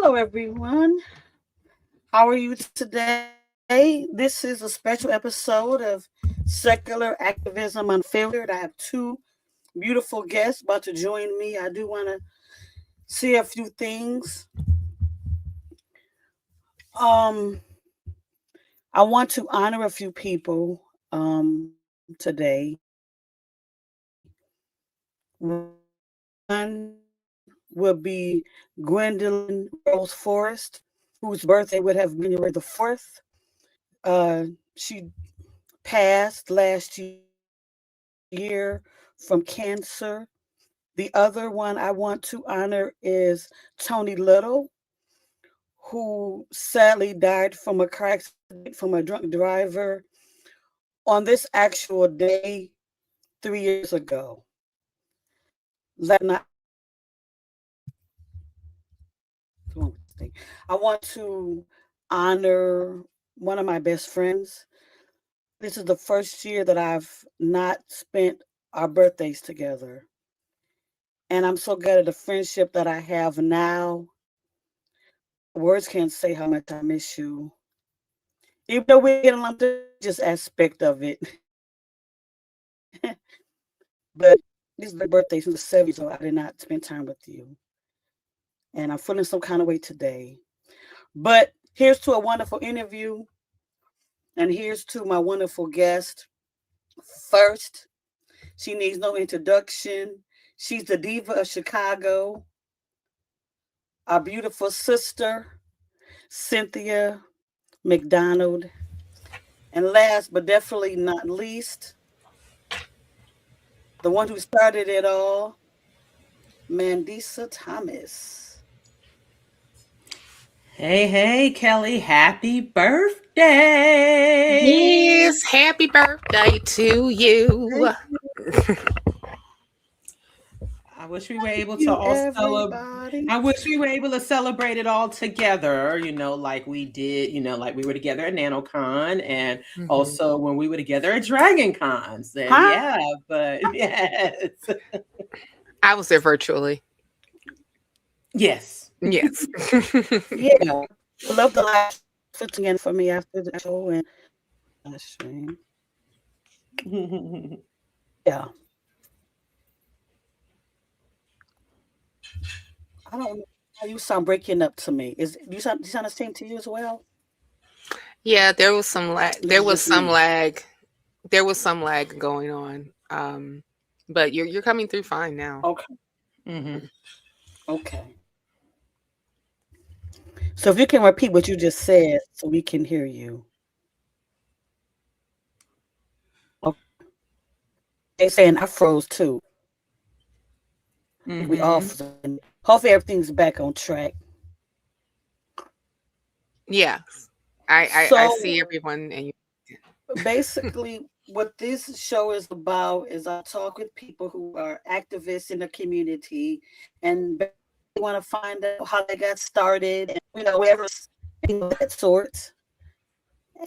Hello, everyone. How are you today? This is a special episode of Secular Activism Unfiltered. I have two beautiful guests about to join me. I do want to say a few things. Um, I want to honor a few people today. One will be Gwendolyn Rose Forrest, whose birthday would have been January the 4th. She passed last year from cancer. The other one I want to honor is Tony Little, who sadly died from a car accident from a drunk driver on this actual day 3 years ago. I want to honor one of my best friends. This is the first year that I've not spent our birthdays together. And I'm so glad of the friendship that I have now. Words can't say how much I miss you. Even though we get along, the religious aspect of it. But this is the birthday since the 70s, so I did not spend time with you. And I'm feeling some kind of way today. But here's to a wonderful interview. And here's to my wonderful guest. First, she needs no introduction. She's the diva of Chicago, our beautiful sister, Cynthia McDonald. And last but definitely not least, the one who started it all, Mandisa Thomas. Hey, Kelly, happy birthday. Yes, happy birthday to you. Thank I wish we were able to you, all celebrate. everybody. I wish we were able to celebrate it all together, like we did, like we were together at NanoCon and Mhm. also when we were together at Dragon Cons. And Huh? yeah, but yes. I was there virtually. Yes. Yes. Yeah. I love the live stream again for me after the show and live stream. Yeah. I don't know how you sound breaking up to me. Do you sound the same to you as well? Yeah, there was some lag. This There is was just some me. lag. There was some lag going on. But you're coming through fine now. Okay. hmm Okay. So if you can repeat what you just said so we can hear you. Okay. They saying I froze too. I think we all hmm frozen. Hopefully everything's back on track. Yeah. I So see everyone and you. basically what this show is about is I talk with people who are activists in the community and basically want to find out how they got started and whatever that sort,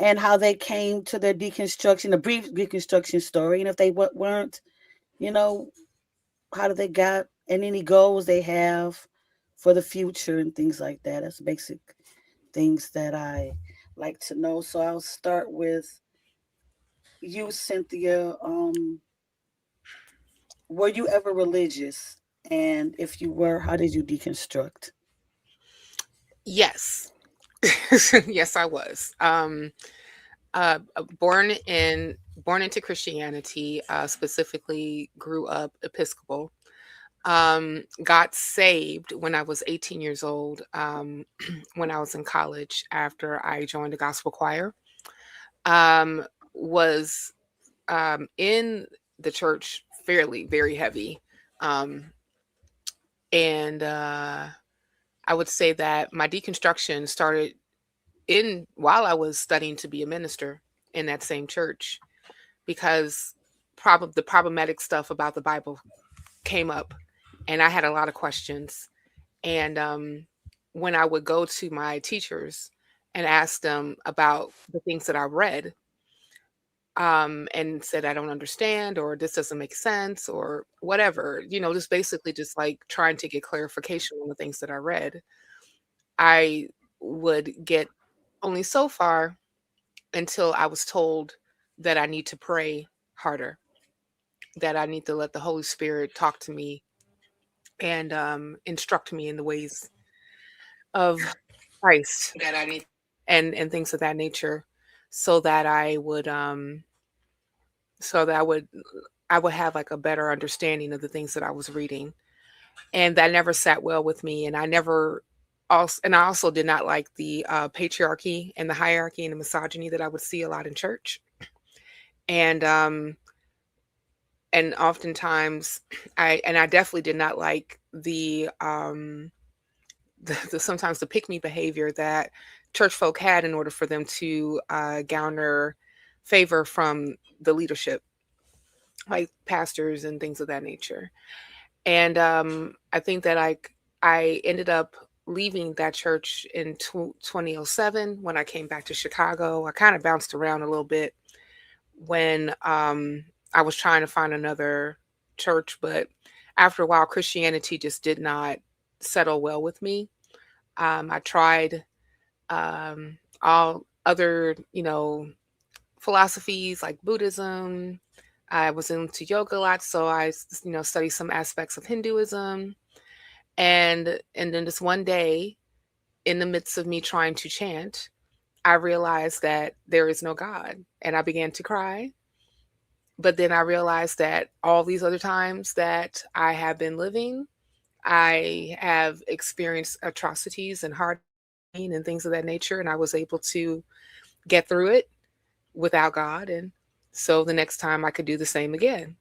and how they came to their deconstruction, a brief deconstruction story, and if they weren't, you know, how did they got and any goals they have for the future and things like that. That's basic things that I like to know. So I'll start with you, Cynthia. Were you ever religious? And if you were, how did you deconstruct? Yes. Yes, I was. Born into Christianity, specifically grew up Episcopal. Got saved when I was 18 years old, when I was in college after I joined the gospel choir. Um, was in the church fairly, very heavy. Um, and I would say that my deconstruction started in while I was studying to be a minister in that same church because the problematic stuff about the Bible came up and I had a lot of questions. And when I would go to my teachers and ask them about the things that I read, and said, I don't understand, or this doesn't make sense, or whatever, just basically just like trying to get clarification on the things that I read. I would get only so far until I was told that I need to pray harder, that I need to let the Holy Spirit talk to me and instruct me in the ways of Christ, that I need, and things of that nature, so that I would so that I would have like a better understanding of the things that I was reading. And that never sat well with me. And I also did not like the patriarchy and the hierarchy and the misogyny that I would see a lot in church. And oftentimes I definitely did not like the sometimes the pick me behavior that church folk had in order for them to garner favor from the leadership, like pastors and things of that nature. And I think that I ended up leaving that church in 2007 when I came back to Chicago. I kind of bounced around a little bit when I was trying to find another church, but after a while, Christianity just did not settle well with me. I tried all other, philosophies like Buddhism. I was into yoga a lot, so I, studied some aspects of Hinduism. And then this one day, in the midst of me trying to chant, I realized that there is no God, and I began to cry. But then I realized that all these other times that I have been living, I have experienced atrocities and hard pain and things of that nature, and I was able to get through it without God. And so the next time I could do the same again.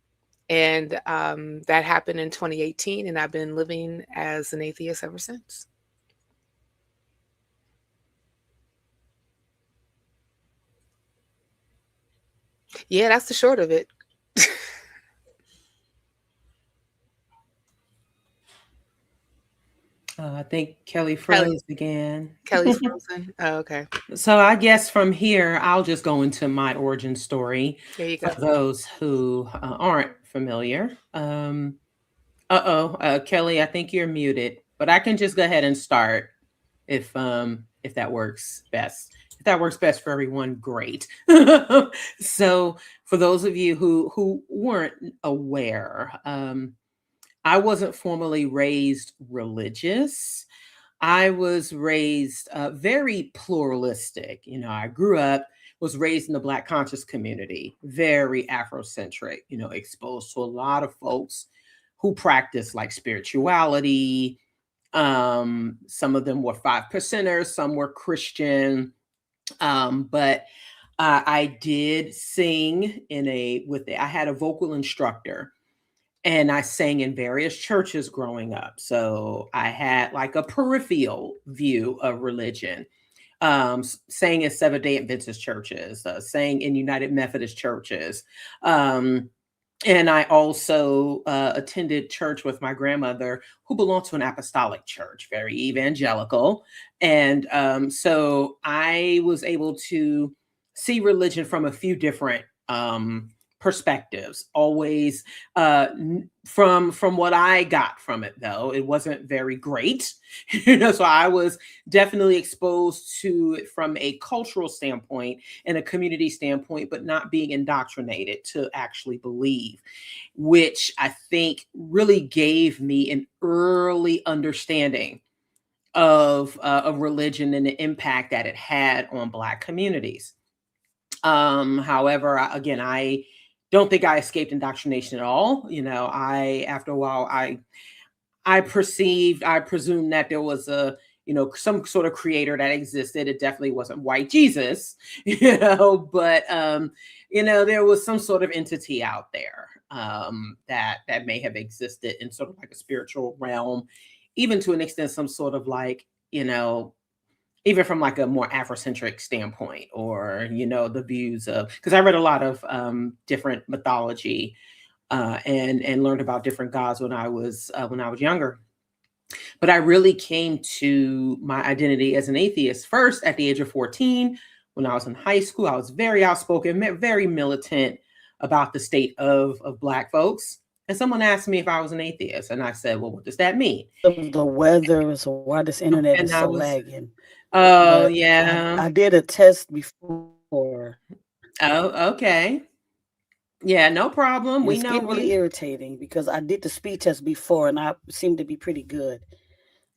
And that happened in 2018, and I've been living as an atheist ever since. Yeah, that's the short of it. I think Kelly froze again. Kelly's frozen. Oh, okay. So I guess from here, I'll just go into my origin story There you for go. those who aren't familiar. Kelly, I think you're muted, but I can just go ahead and start if that works best. If that works best for everyone, great. So for those of you who weren't aware, I wasn't formally raised religious. I was raised very pluralistic. I grew up, was raised in the Black conscious community, very Afrocentric, exposed to a lot of folks who practice like spirituality. Some of them were 5%ers, some were Christian. But I did sing I had a vocal instructor, and I sang in various churches growing up. So I had like a peripheral view of religion. Sang in Seventh-day Adventist churches, sang in United Methodist churches. And I also attended church with my grandmother, who belonged to an apostolic church, very evangelical. And so I was able to see religion from a few different perspectives. Always from what I got from it, though, it wasn't very great. So I was definitely exposed to it from a cultural standpoint and a community standpoint, but not being indoctrinated to actually believe, which I think really gave me an early understanding of religion and the impact that it had on Black communities. However, I don't think I escaped indoctrination at all. After a while, I presumed that there was some sort of creator that existed. It definitely wasn't white Jesus, but there was some sort of entity out there that may have existed in sort of like a spiritual realm, even to an extent, some sort of like, even from like a more Afrocentric standpoint, or the views of, because I read a lot of different mythology and learned about different gods when I was younger. But I really came to my identity as an atheist first at the age of 14. When I was in high school, I was very outspoken, very militant about the state of Black folks. And someone asked me if I was an atheist, and I said, "Well, what does that mean?" Of the weather, so why this internet is And I so was, lagging. oh But yeah, I did a test before, oh okay, yeah, no and problem. it's We know getting really we, irritating because I did the speed test before and I seem to be pretty good,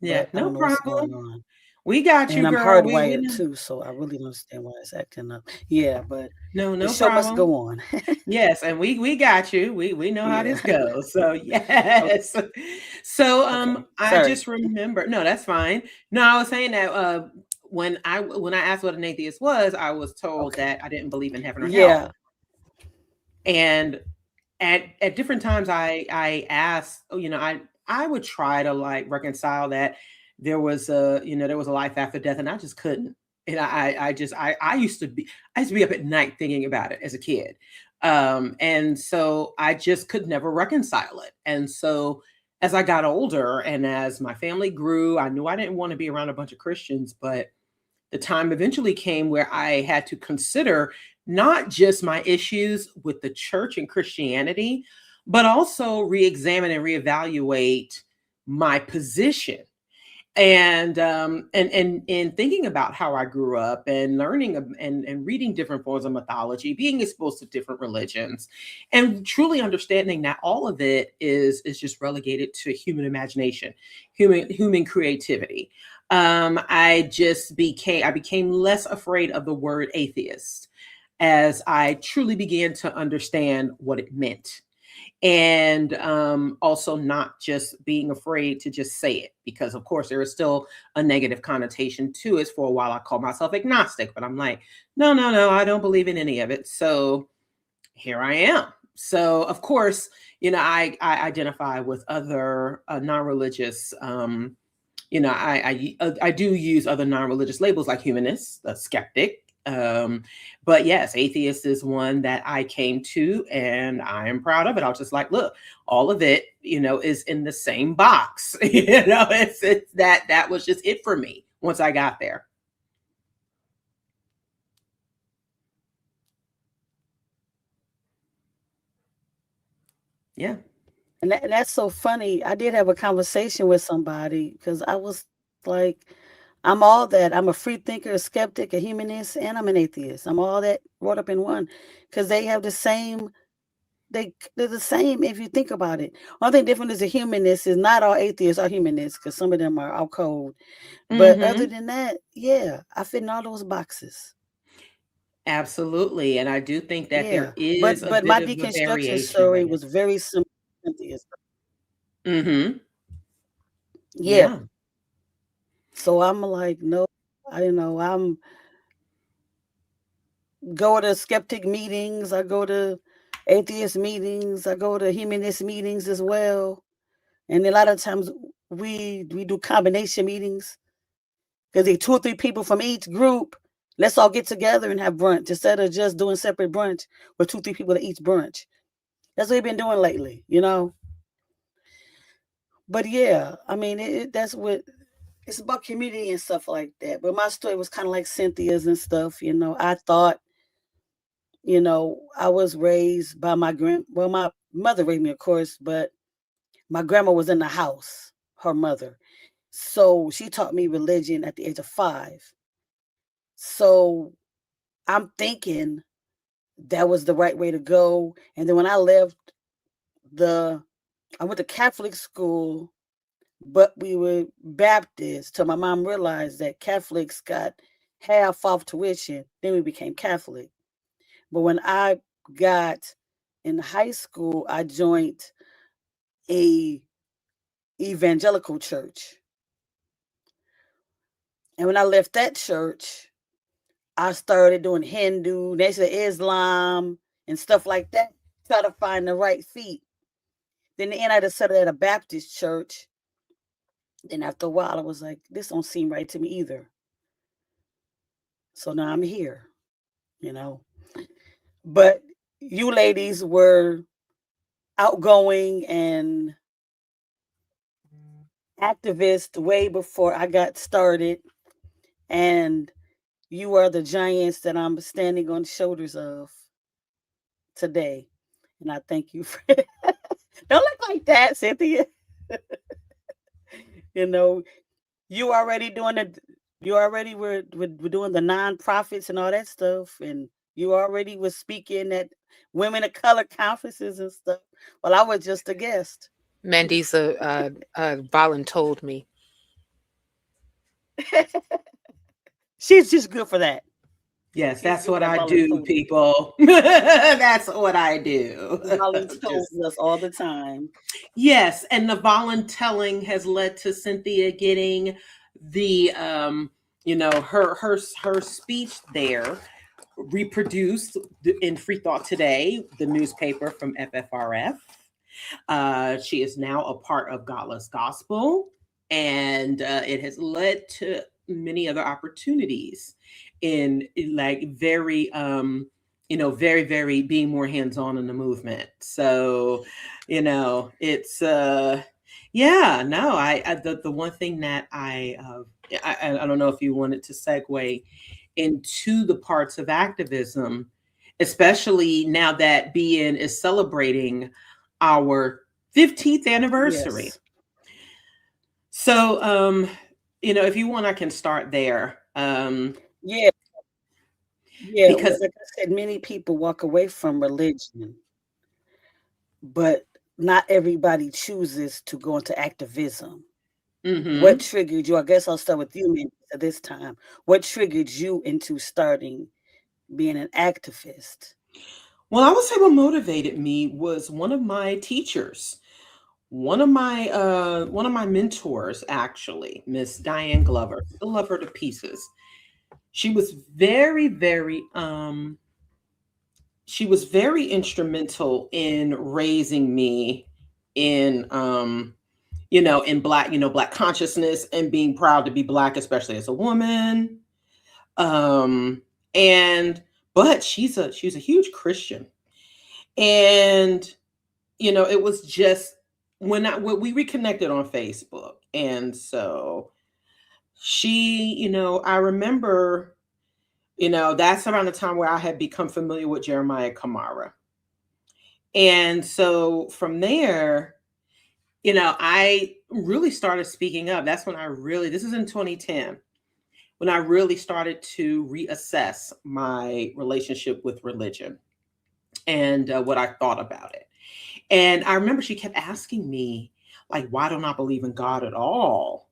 yeah, but I no don't know what's going problem. on. We got And you, I'm girl. We hardwired know. too, so I really don't understand why it's acting up. Yeah, but No, the no show must problem. go on. Yes, and we got you. We know how Yeah. this goes. So Okay. yes. So Okay. I Sorry. just remember. No, that's fine. No, I was saying that when I asked what an atheist was, I was told Okay. that I didn't believe in heaven or hell. Yeah. And at different times I asked, oh, I would try to like reconcile that there was a life after death, and I just couldn't. And I used to be up at night thinking about it as a kid. And so I just could never reconcile it. And so as I got older and as my family grew, I knew I didn't want to be around a bunch of Christians, but the time eventually came where I had to consider not just my issues with the church and Christianity, but also re-examine and reevaluate my position. And thinking about how I grew up and learning and reading different forms of mythology, being exposed to different religions, and truly understanding that all of it is just relegated to human imagination, human creativity. I became less afraid of the word atheist as I truly began to understand what it meant, and also not just being afraid to just say it, because of course there is still a negative connotation to it. For a while I called myself agnostic, but I'm like, no, no, no, I don't believe in any of it. So here I am. So of course, I identify with other non-religious, I do use other non-religious labels like humanist, a skeptic. But yes, atheist is one that I came to, and I am proud of it. I was just like, look, all of it, is in the same box. It's that was just it for me once I got there. Yeah. And that's so funny. I did have a conversation with somebody because I was like, I'm all that. I'm a free thinker, a skeptic, a humanist, and I'm an atheist. I'm all that brought up in one because they have the same. They're the same if you think about it. One thing different is a humanist is not all atheists are humanists because some of them are out cold. But other Hmm. than that, yeah, I fit in all those boxes. Absolutely. And I do think that there Yeah, is but a my bit of a deconstruction variation story in it. was very similar to Cynthia's. Hmm. Yeah, Yeah. so I'm like, no, I'm go to skeptic meetings. I go to atheist meetings. I go to humanist meetings as well. And a lot of times we do combination meetings because they 2 or 3 people from each group. Let's all get together and have brunch instead of just doing separate brunch with 2, 3 people at each brunch. That's what we've been doing lately. But yeah, I mean, that's what it's about community and stuff like that. But my story was kind of like Cynthia's and stuff. I thought, I was raised by well, my mother raised me, of course, but my grandma was in the house, her mother. So she taught me religion at the age of 5. So I'm thinking that was the right way to go. And then when I left the, I went to Catholic school, but we were Baptist. So my mom realized that Catholics got half off tuition. Then we became Catholic. But when I got in high school, I joined a evangelical church. And when I left that church, I started doing Hindu, Nation of Islam, and stuff like that. Try to find the right feet. Then in the end, I just settled at a Baptist church. Then after a while, I was like, this don't seem right to me either. So now I'm here, you know. But you ladies were outgoing and activist way before I got started. And you are the giants that I'm standing on the shoulders of today. And I thank you for Don't look like that, Cynthia. You know, you already doing the you already were doing the nonprofits and all that stuff, and you already was speaking at women of color conferences and stuff. Well, I was just a guest. Mandisa voluntold me. She's just good for that. Yes, She's that's good what at I do, volunteering. people. That's what I do. Volunteers Just us all the time. yes, and the voluntelling has led to Cynthia getting the her speech there reproduced in Free Thought Today, the newspaper from FFRF. She is now a part of Godless Gospel, and it has led to many other opportunities in like very very very being more hands-on in the movement. So it's yeah, no, the one thing that I don't know if you wanted to segue into the parts of activism, especially now that BN is celebrating our 15th anniversary. Yes. So, if you want, I can start there. Yeah. Yeah. Well, Because like I said, many people walk away from religion, but not everybody chooses to go into activism. What mhm. triggered you? I guess I'll start with you, Mandy, at this time. What triggered you into starting being an activist? Well, I would say what motivated me was one of my teachers, one of my mentors, actually, Miss Diane Glover. I love her to pieces. She was very, very she was very instrumental in raising me in in black consciousness and being proud to be black, especially as a woman. um and but she's a huge Christian. And it was just when we reconnected on Facebook. And so I remember, that's around the time where I had become familiar with Jeremiah Kamara. And so from there, I really started speaking up. That's when this is in 2010, when I really started to reassess my relationship with religion and what I thought about it. And I remember she kept asking me, like, why don't I believe in God at all?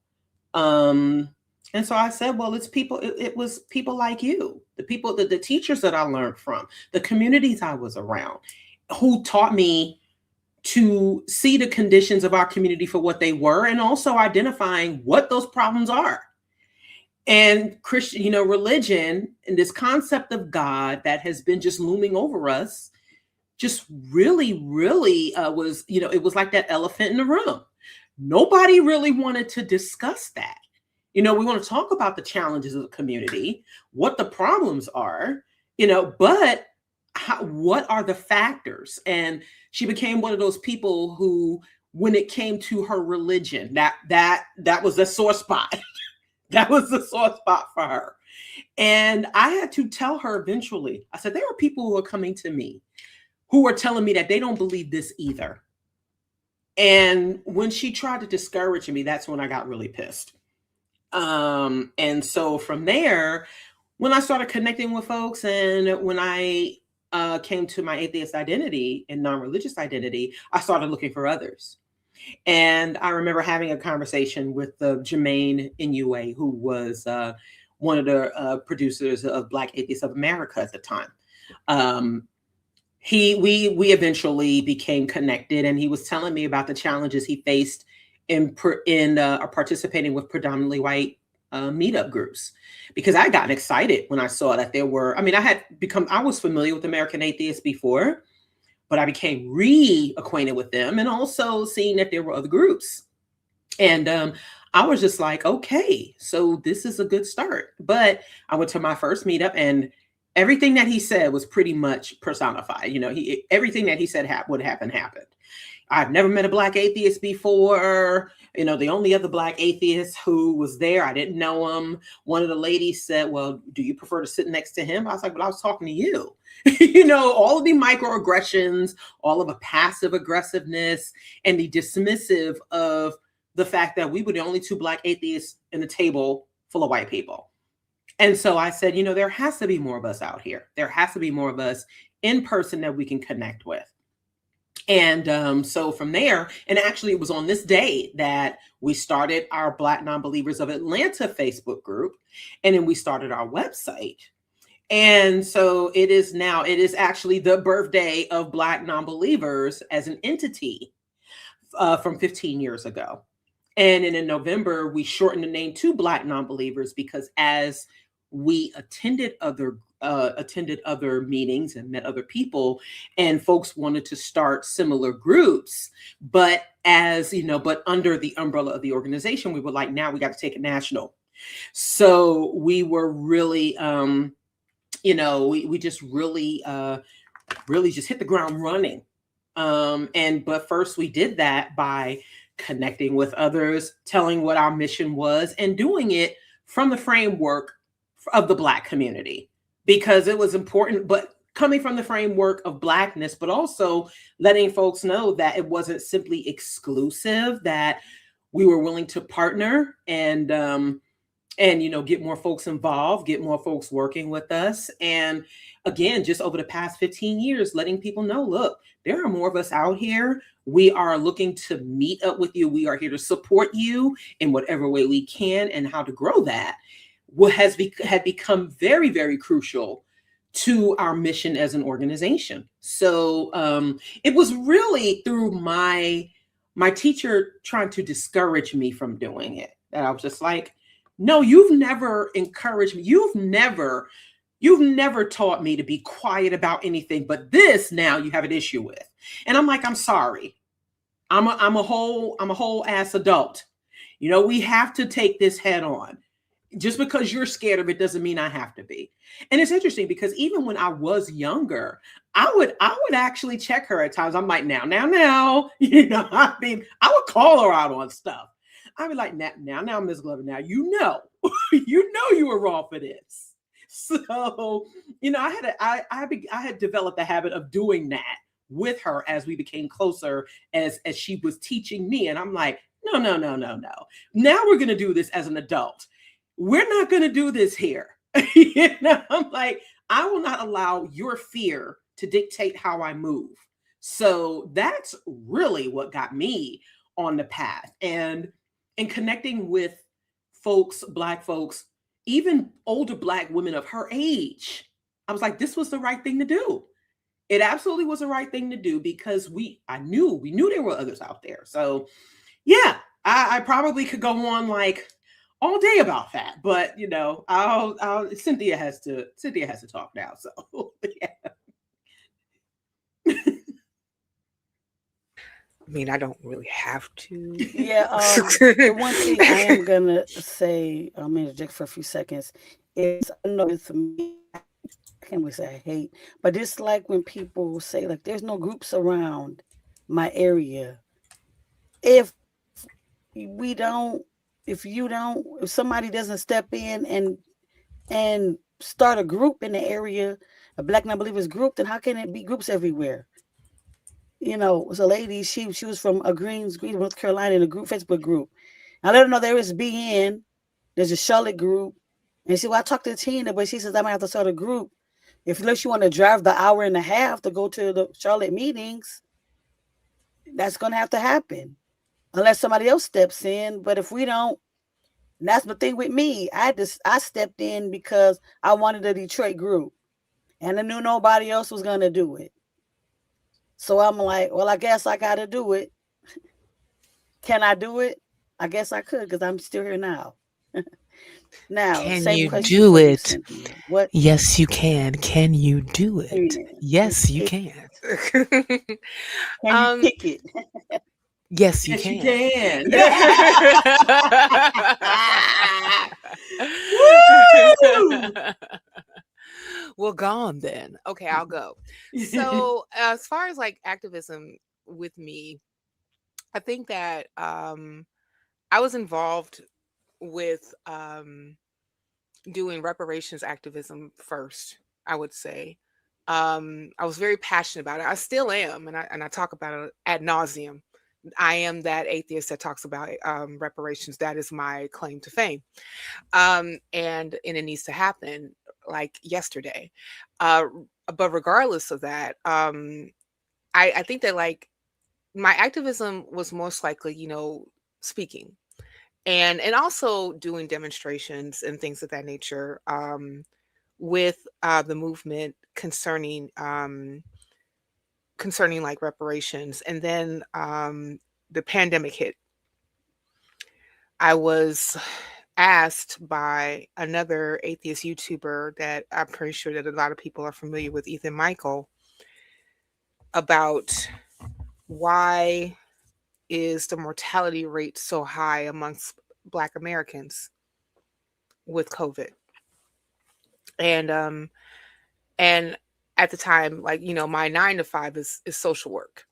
Um, and so I said, well, it's people, it was people like you, the people, the teachers that I learned from, the communities I was around, who taught me to see the conditions of our community for what they were, and also identifying what those problems are. And Christian, religion and this concept of God that has been just looming over us just really, really was, it was like that elephant in the room. Nobody really wanted to discuss that. We want to talk about the challenges of the community, what the problems are, but what are the factors? And she became one of those people who, when it came to her religion, that was a sore spot. That was the sore spot for her. And I had to tell her eventually, I said, there are people who are coming to me who are telling me that they don't believe this either. And when she tried to discourage me, that's when I got really pissed. And so from there, when I started connecting with folks, and when I came to my atheist identity and non-religious identity, I started looking for others. And I remember having a conversation with Jermaine Inouye, who was one of the producers of Black Atheists of America at the time. We eventually became connected, and he was telling me about the challenges he faced in participating with predominantly white meetup groups, because I got excited when I saw that there were. I was familiar with American Atheists before, but I became reacquainted with them, and also seeing that there were other groups. And I was just like, okay, so this is a good start. But I went to my first meetup, and everything that he said was pretty much personified. Everything that he said would happen happened. I've never met a Black atheist before. You know, the only other Black atheist who was there, I didn't know him. One of the ladies said, well, do you prefer to sit next to him? I was like, well, I was talking to you. You know, all of the microaggressions, all of the passive aggressiveness, and the dismissive of the fact that we were the only two Black atheists in a table full of white people. And so I said, you know, there has to be more of us out here. There has to be more of us in person that we can connect with. And so from there, and actually it was on this day that we started our Black Nonbelievers of Atlanta Facebook group, and then we started our website. And so it is actually the birthday of Black Nonbelievers as an entity from 15 years ago. And then in November, we shortened the name to Black Nonbelievers because as we attended other meetings and met other people, and folks wanted to start similar groups, but but under the umbrella of the organization, we were like, now we got to take it national. So we were really, we just really just hit the ground running. But first we did that by connecting with others, telling what our mission was, and doing it from the framework of the Black community, because it was important, but coming from the framework of Blackness, but also letting folks know that it wasn't simply exclusive, that we were willing to partner and get more folks involved, get more folks working with us. And again, just over the past 15 years, letting people know, look, there are more of us out here. We are looking to meet up with you. We are here to support you in whatever way we can, and how to grow that had become very, very crucial to our mission as an organization. So it was really through my teacher trying to discourage me from doing it that I was just like, no, you've never encouraged me. You've never taught me to be quiet about anything, but this now you have an issue with. And I'm like, I'm sorry. I'm a whole ass adult. You know, we have to take this head on. Just because you're scared of it doesn't mean I have to be. And it's interesting because even when I was younger, I would actually check her at times. I'm like, now, you know, I mean, I would call her out on stuff. I'd be like, now, Ms. Glover, now, you know you were wrong for this. So, you know, I had developed the habit of doing that with her as we became closer, as she was teaching me. And I'm like, no. Now we're going to do this as an adult. We're not going to do this here. You know, I'm like, I will not allow your fear to dictate how I move. So that's really what got me on the path, and connecting with folks, Black folks, even older Black women of her age. I was like, this was the right thing to do. It absolutely was the right thing to do, because we knew there were others out there. So yeah, I probably could go on like all day about that, but you know, Cynthia has to talk now. So yeah. I mean, I don't really have to. Yeah. The one thing I am gonna say, I'm gonna interject for a few seconds, is I know for me, I can't really say I hate, but it's like when people say like there's no groups around my area. If somebody doesn't step in and start a group in the area, a Black Nonbelievers group, then how can it be groups everywhere? You know, it was a lady, she was from Greens, North Carolina, in a group, Facebook group. I let her know there is BN, there's a Charlotte group. And she said, well, I talked to Tina, but she says I might have to start a group. Unless you want to drive the hour and a half to go to the Charlotte meetings, that's going to have to happen. Unless somebody else steps in. But if we don't, and that's the thing with me. I stepped in because I wanted a Detroit group. And I knew nobody else was going to do it. So I'm like, well, I guess I got to do it. Can I do it? I guess I could, because I'm still here now. Now, Can same you question do for you, it? Cynthia. What? Yes, you can. Can you do it? Amen. Yes, you can. Can you kick it? Yes, you Yes, can. you can. Woo! Well, gone then. Okay, I'll go. So, as far as like activism with me, I think that I was involved with doing reparations activism first, I would say. I was very passionate about it. I still am, and I talk about it ad nauseum. I am that atheist that talks about reparations. That is my claim to fame. And it needs to happen like yesterday. Uh, but regardless of that, I think that like my activism was most likely, speaking and also doing demonstrations and things of that nature with the movement concerning like reparations. And then the pandemic hit. I was asked by another atheist YouTuber that I'm pretty sure that a lot of people are familiar with, Ethan Michael, about why is the mortality rate so high amongst Black Americans with COVID. And at the time, like, my 9 to 5 is social work.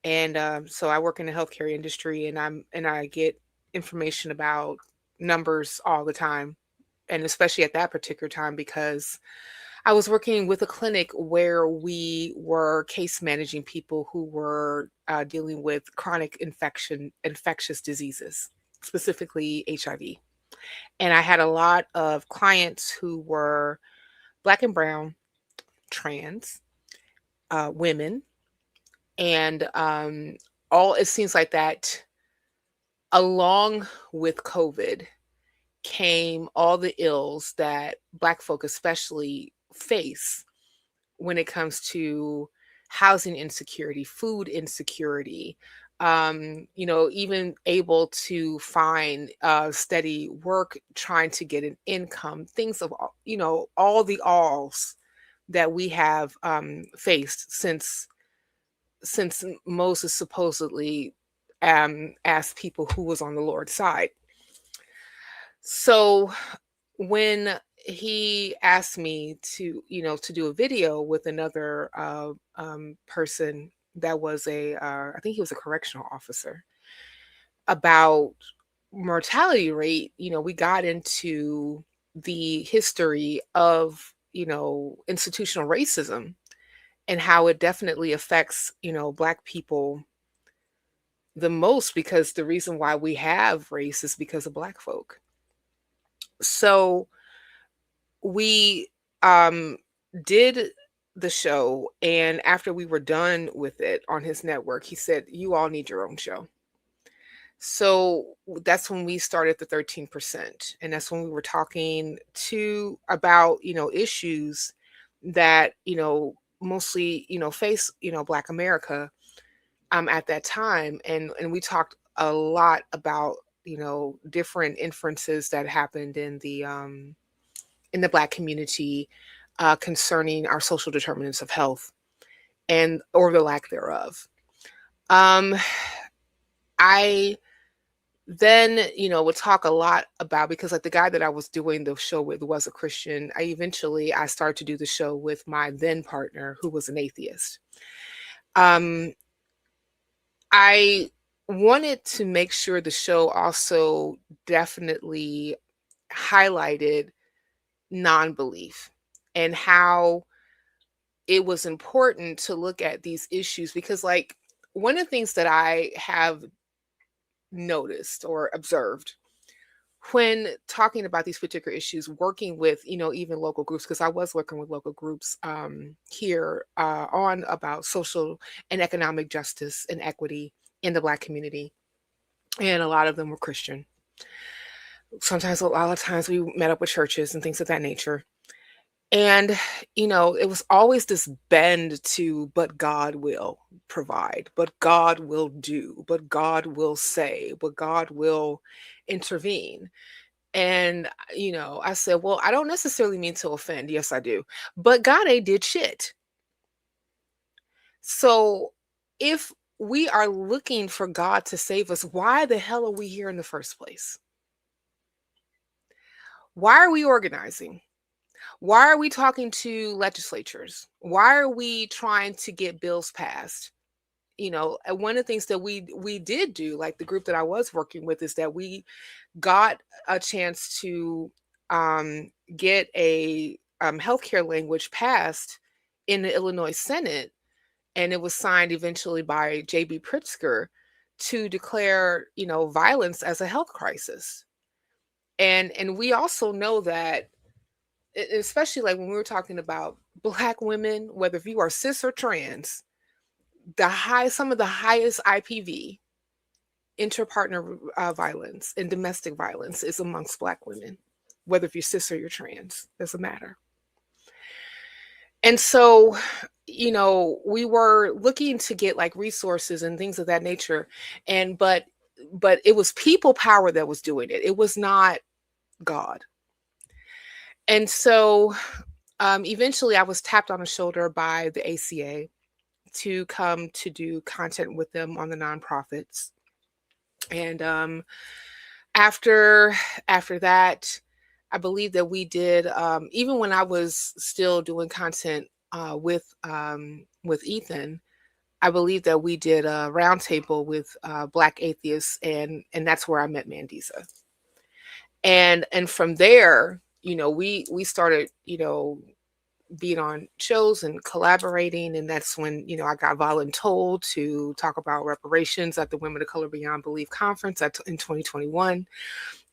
And so I work in the healthcare industry, and I get information about numbers all the time, and especially at that particular time because I was working with a clinic where we were case managing people who were dealing with chronic infectious diseases, specifically HIV. And I had a lot of clients who were Black and brown, trans, women, and all it seems like that along with COVID came all the ills that Black folk especially face when it comes to housing insecurity, food insecurity, even able to find steady work, trying to get an income, things of, all the alls that we have faced since Moses supposedly asked people who was on the Lord's side. So when he asked me to do a video with another person that was I think he was a correctional officer, about mortality rate, we got into the history of, institutional racism and how it definitely affects, Black people the most, because the reason why we have race is because of Black folk. So we did the show, and after we were done with it on his network, he said, "You all need your own show." So that's when we started the 13%. And that's when we were talking about, issues that, mostly, face, Black America at that time. And we talked a lot about, different inferences that happened in the Black community concerning our social determinants of health or the lack thereof. I then, would talk a lot about, because like the guy that I was doing the show with was a Christian. I started to do the show with my then partner, who was an atheist. I wanted to make sure the show also definitely highlighted non-belief and how it was important to look at these issues, because like one of the things that I have noticed or observed when talking about these particular issues, working with, even local groups, because I was working with local groups here on about social and economic justice and equity in the Black community. And a lot of them were Christian. Sometimes, a lot of times we met up with churches and things of that nature. And, it was always this bend to, but God will provide, but God will do, but God will say, but God will intervene. And, I said, well, I don't necessarily mean to offend. Yes, I do. But God ain't did shit. So if we are looking for God to save us, why the hell are we here in the first place? Why are we organizing? Why are we talking to legislatures? Why are we trying to get bills passed? one of the things that we did do, like the group that I was working with, is that we got a chance to get a healthcare language passed in the Illinois Senate, and it was signed eventually by J.B. Pritzker to declare, violence as a health crisis. And we also know that, especially like when we were talking about Black women, whether if you are cis or trans, some of the highest IPV, interpartner violence and domestic violence, is amongst Black women, whether if you're cis or you're trans, doesn't matter. And so, we were looking to get like resources and things of that nature, but it was people power that was doing it. It was not God. And so eventually I was tapped on the shoulder by the ACA to come to do content with them on the nonprofits. And after that, I believe that we did, even when I was still doing content with Ethan, I believe that we did a roundtable with Black atheists, and that's where I met Mandisa. And from there, we started, being on shows and collaborating, and that's when I got voluntold to talk about reparations at the Women of Color Beyond Belief conference in 2021.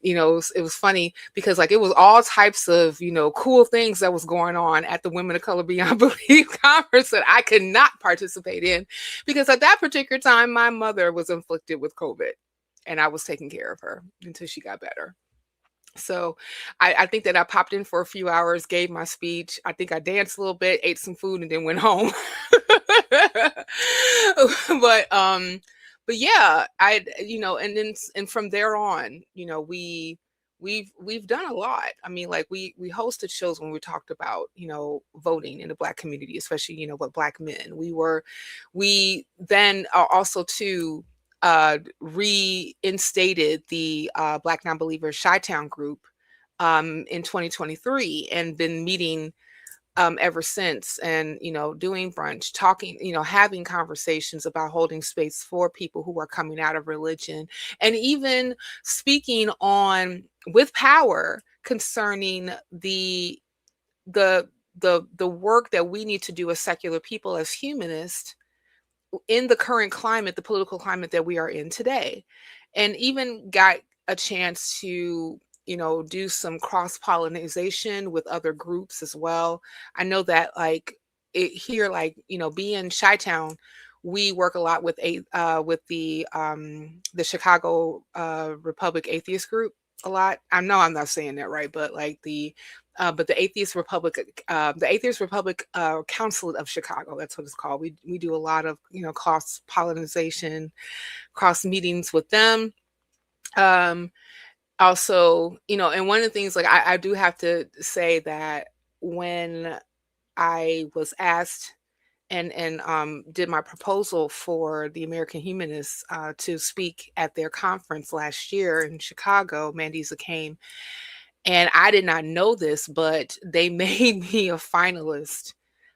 It was funny because like it was all types of cool things that was going on at the Women of Color Beyond Belief conference that I could not participate in, because at that particular time my mother was inflicted with COVID, and I was taking care of her until she got better. So I think that I popped in for a few hours, gave my speech. I think I danced a little bit, ate some food, and then went home. but yeah, and from there on, we've done a lot. I mean, like we hosted shows when we talked about, voting in the Black community, especially, with Black men. We then also too reinstated the Black Non-Believers Chi-Town group in 2023, and been meeting ever since, and doing brunch, talking, having conversations about holding space for people who are coming out of religion, and even speaking on with power concerning the work that we need to do as secular people, as humanists, in the current climate, the political climate that we are in today. And even got a chance to do some cross-pollination with other groups as well. I know that like here, like being Chi-Town, we work a lot with the Chicago Republic Atheist Group a lot. I know I'm not saying that right, but like the Atheist Republic, Council of Chicago, that's what it's called. We do a lot of cross pollination, cross meetings with them. Also, and one of the things, like I do have to say that when I was asked and did my proposal for the American Humanists to speak at their conference last year in Chicago, Mandisa came, and I did not know this, but they made me a finalist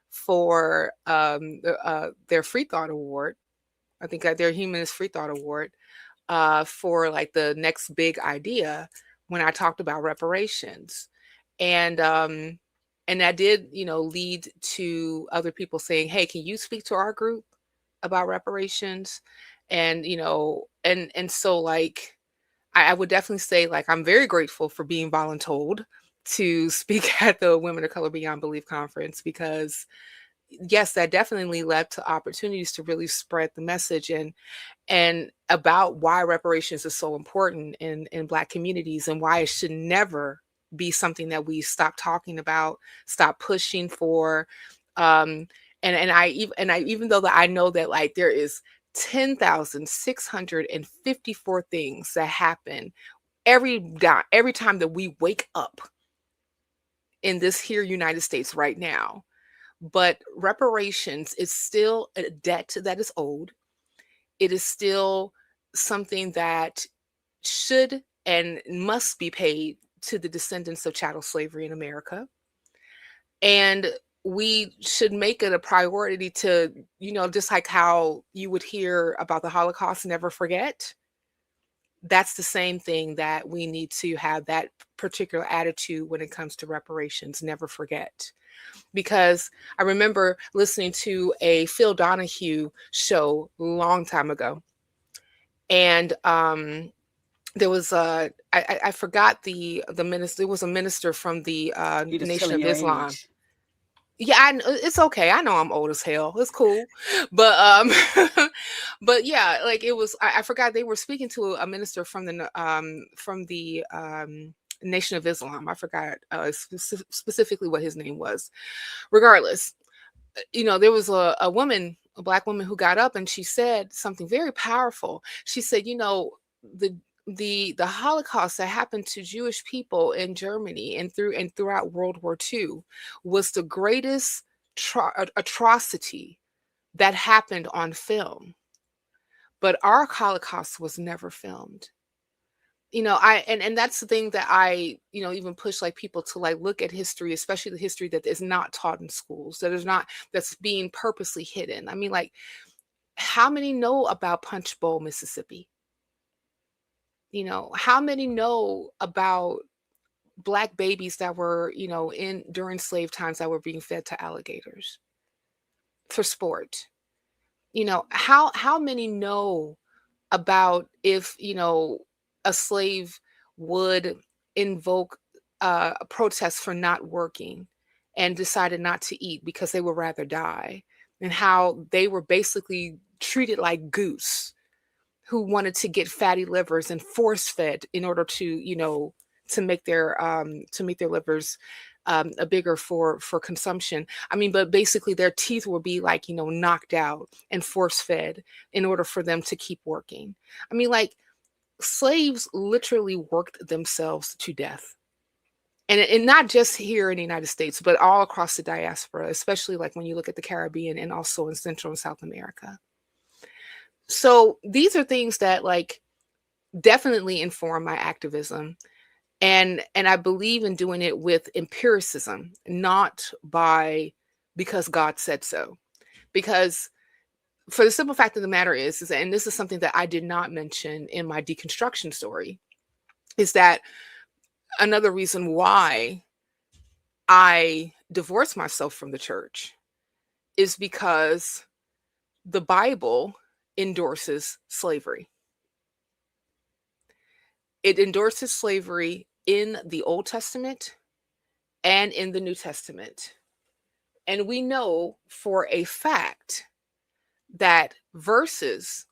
for their Free Thought Award. I think their Humanist Free Thought Award for like the next big idea when I talked about reparations. And that did, lead to other people saying, hey, can you speak to our group about reparations? And, and so like, I would definitely say like, I'm very grateful for being voluntold to speak at the Women of Color Beyond Belief conference, because yes, that definitely led to opportunities to really spread the message and about why reparations is so important in Black communities, and why it should never be something that we stop talking about, stop pushing for. And I even though that I know that like there is 10,654 things that happen every time that we wake up in this here United States right now. But reparations is still a debt that is owed. It is still something that should and must be paid to the descendants of chattel slavery in America. And we should make it a priority to, just like how you would hear about the Holocaust, never forget. That's the same thing that we need to have, that particular attitude when it comes to reparations, never forget. Because I remember listening to a Phil Donahue show a long time ago. And there was I forgot the minister. There was a minister from the You're just Nation telling of your Islam. age. Yeah, it's okay. I know I'm old as hell. It's cool. But but yeah, like it was, I forgot they were speaking to a minister from the Nation of Islam. I forgot specifically what his name was. Regardless, there was a woman, a Black woman, who got up and she said something very powerful. She said, the the Holocaust that happened to Jewish people in Germany and throughout World War II was the greatest atrocity that happened on film. But our Holocaust was never filmed. And that's the thing that I, even push like people to like look at history, especially the history that is not taught in schools, that's being purposely hidden. I mean, like, how many know about Punch Bowl, Mississippi? How many know about Black babies that were, during slave times, that were being fed to alligators for sport? How many know about if, a slave would invoke a protest for not working and decided not to eat because they would rather die, and how they were basically treated like goose who wanted to get fatty livers and force fed in order to, to make their livers a bigger for consumption. I mean, but basically their teeth will be like, knocked out and force fed in order for them to keep working. I mean, like, slaves literally worked themselves to death. And not just here in the United States, but all across the diaspora, especially like when you look at the Caribbean and also in Central and South America. So these are things that like definitely inform my activism. And I believe in doing it with empiricism, not because God said so. Because for the simple fact of the matter is, and this is something that I did not mention in my deconstruction story, is that another reason why I divorced myself from the church is because the Bible endorses slavery. It endorses slavery in the Old Testament and in the New Testament. And we know for a fact that verses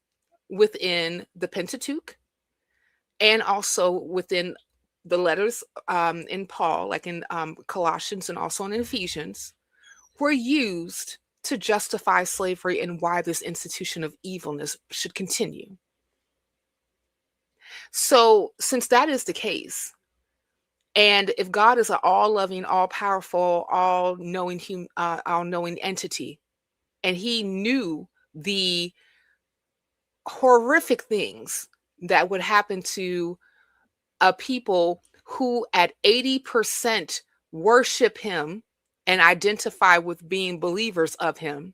within the Pentateuch and also within the letters in Paul, like in Colossians and also in Ephesians, were used to justify slavery and why this institution of evilness should continue. So since that is the case, and if God is an all-loving, all-powerful, all-knowing entity, and he knew the horrific things that would happen to a people who at 80% worship him and identify with being believers of him,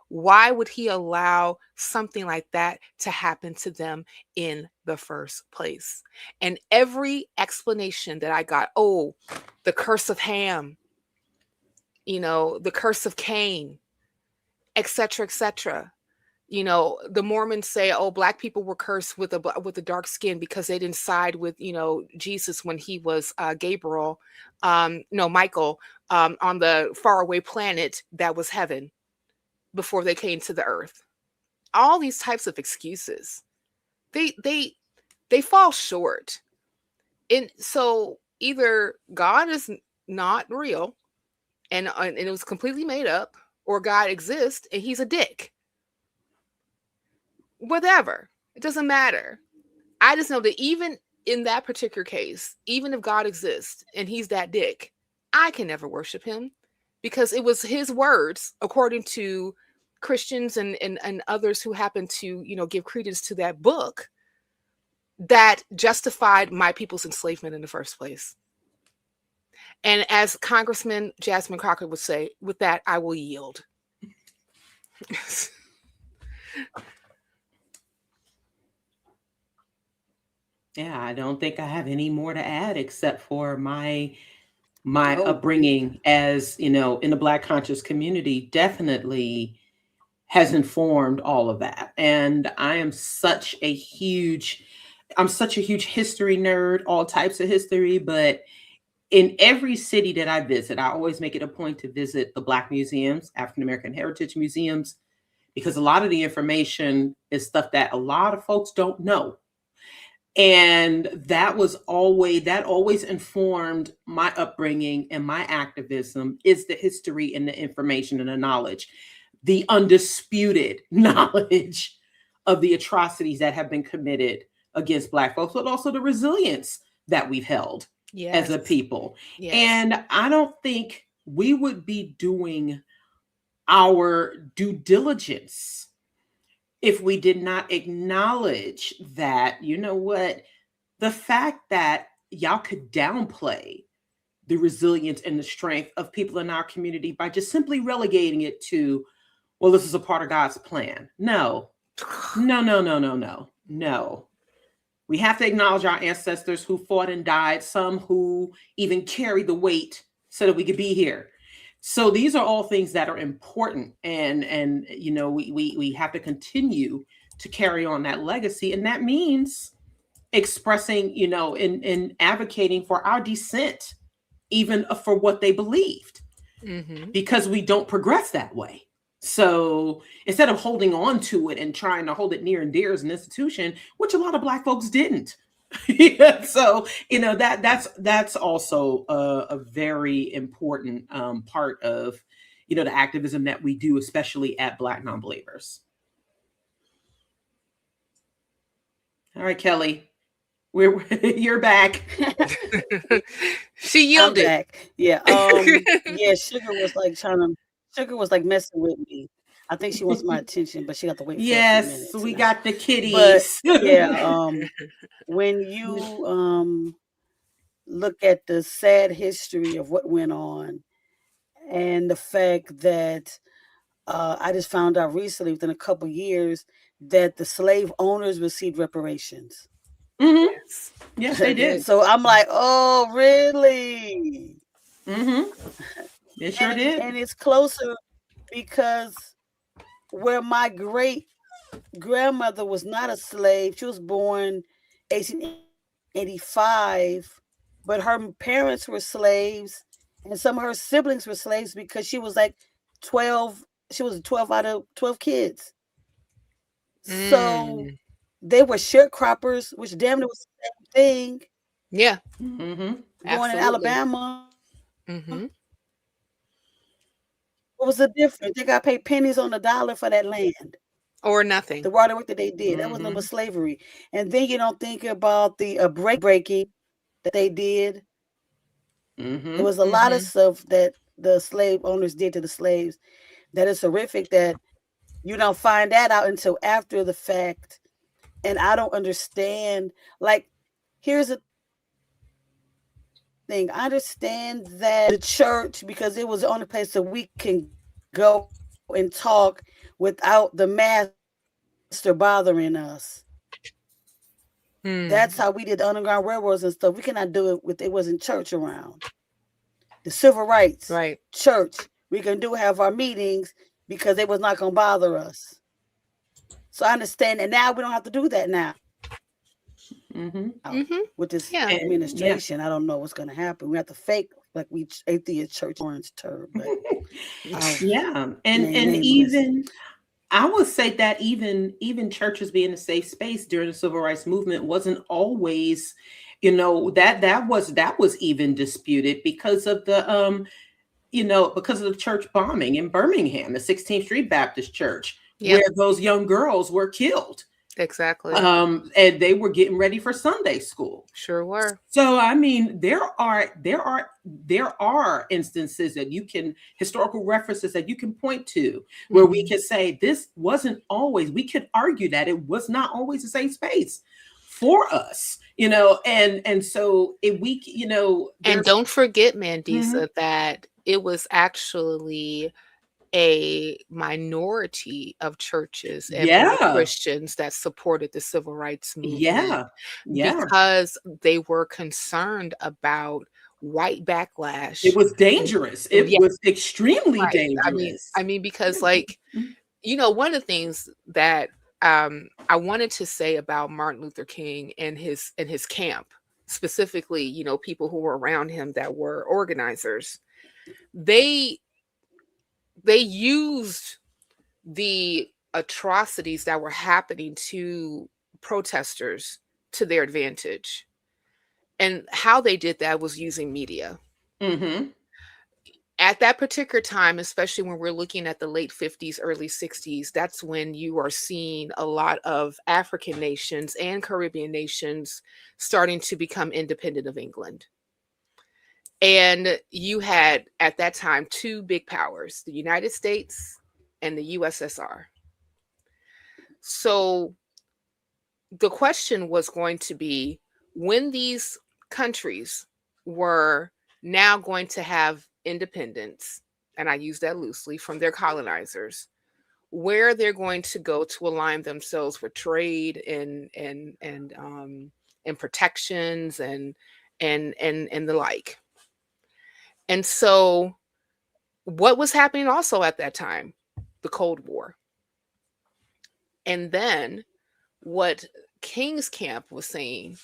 why would he allow something like that to happen to them in the first place? And every explanation that I got, the curse of Ham, the curse of Cain, etc., etc. The Mormons say, Black people were cursed with a dark skin because they didn't side with, Jesus when he was Michael, on the faraway planet that was heaven before they came to the earth. All these types of excuses, they fall short. And so either God is not real and it was completely made up, or God exists and he's a dick. Whatever. It doesn't matter. I just know that even in that particular case, even if God exists and he's that dick, I can never worship him because it was his words, according to Christians and others who happen to, give credence to that book, that justified my people's enslavement in the first place. And as Congressman Jasmine Crockett would say, with that, I will yield. Yeah, I don't think I have any more to add except for my Oh, upbringing as, you know, in the Black conscious community definitely has informed all of that. And I'm such a huge history nerd, all types of history, but in every city that I visit, I always make it a point to visit the Black museums, African American heritage museums, because a lot of the information is stuff that a lot of folks don't know. And that always informed my upbringing and my activism, is the history and the information and the knowledge, the undisputed knowledge of the atrocities that have been committed against Black folks, but also the resilience that we've held as a people. Yes. And I don't think we would be doing our due diligence if we did not acknowledge that, you know what, the fact that y'all could downplay the resilience and the strength of people in our community by just simply relegating it to, well, this is a part of God's plan. No. We have to acknowledge our ancestors who fought and died, some who even carried the weight so that we could be here. So these are all things that are important, and you know, we have to continue to carry on that legacy, and that means expressing, you know, in advocating for our dissent, even for what they believed, because we don't progress that way. So instead of holding on to it and trying to hold it near and dear as an institution, which a lot of Black folks didn't. Yeah, so, you know, that's also a very important part of, you know, the activism that we do, especially at Black Nonbelievers. All right, Kelly, you're back. She I'm yielded. back. Yeah. Yeah. Sugar was like messing with me. I think she wants my attention, but she got to wait for a few Yes, minutes. we now. got the But kitties. yeah, when you look at the sad history of what went on, and the fact that I just found out recently, within a couple years, that the slave owners received reparations. Mhm. Yes. Yes, they did. So I'm like, oh, really? They sure did. And it's closer because where my great grandmother was not a slave, she was born 1885, but her parents were slaves, and some of her siblings were slaves because she was like 12. She was 12 out of 12 kids. So they were sharecroppers, which damn near was the same thing. Yeah. Going Absolutely. in Alabama. Mm-hmm. What was the difference? They got paid pennies on the dollar for that land. Or nothing. The water work that they did. That was no slavery. And then you don't think about the breaking that they did. There was a lot of stuff that the slave owners did to the slaves that is horrific, that you don't find that out until after the fact. And I don't understand. Like, here's the thing. I understand that the church, because it was the only place that we can go and talk without the master bothering us. That's how we did the Underground Railroads and stuff. We cannot do it with, it wasn't church around. The civil rights, Right. church, we can have our meetings because they was not going to bother us. So I understand that now we don't have to do that now. With this administration, I don't know what's going to happen. We have to fake like we atheist church orange turd. But yeah, and even I would say that even churches being a safe space during the civil rights movement wasn't always, you know, that was even disputed because of the because of the church bombing in Birmingham, the 16th Street Baptist Church, where those young girls were killed. Exactly. And they were getting ready for Sunday school. Sure were. So I mean, there are instances that you can, historical references that you can point to where we can say this wasn't always, we could argue that it was not always a safe space for us, and so if we, And there's don't forget, Mhm. Mandisa, that it was actually a minority of churches and Black Yeah, Christians that supported the civil rights movement yeah. because they were concerned about white It backlash. was And dangerous. It yeah, was extremely right. dangerous. Because like, Mhm. one of the things that I wanted to say about Martin Luther King and his camp, specifically, people who were around him that were organizers, they they used the atrocities that were happening to protesters to their advantage. And how they did that was using media. Mhm. At that particular time, especially when we're looking at the late 50s, early 60s, that's when you are seeing a lot of African nations and Caribbean nations starting to become independent of England. And you had at that time two big powers, the United States and the USSR. So the question was going to be, when these countries were now going to have independence, and I use that loosely, from their colonizers, where they're going to go to align themselves with trade and protections and the like. And so what was happening also at that time? The Cold War. And then what King's camp was saying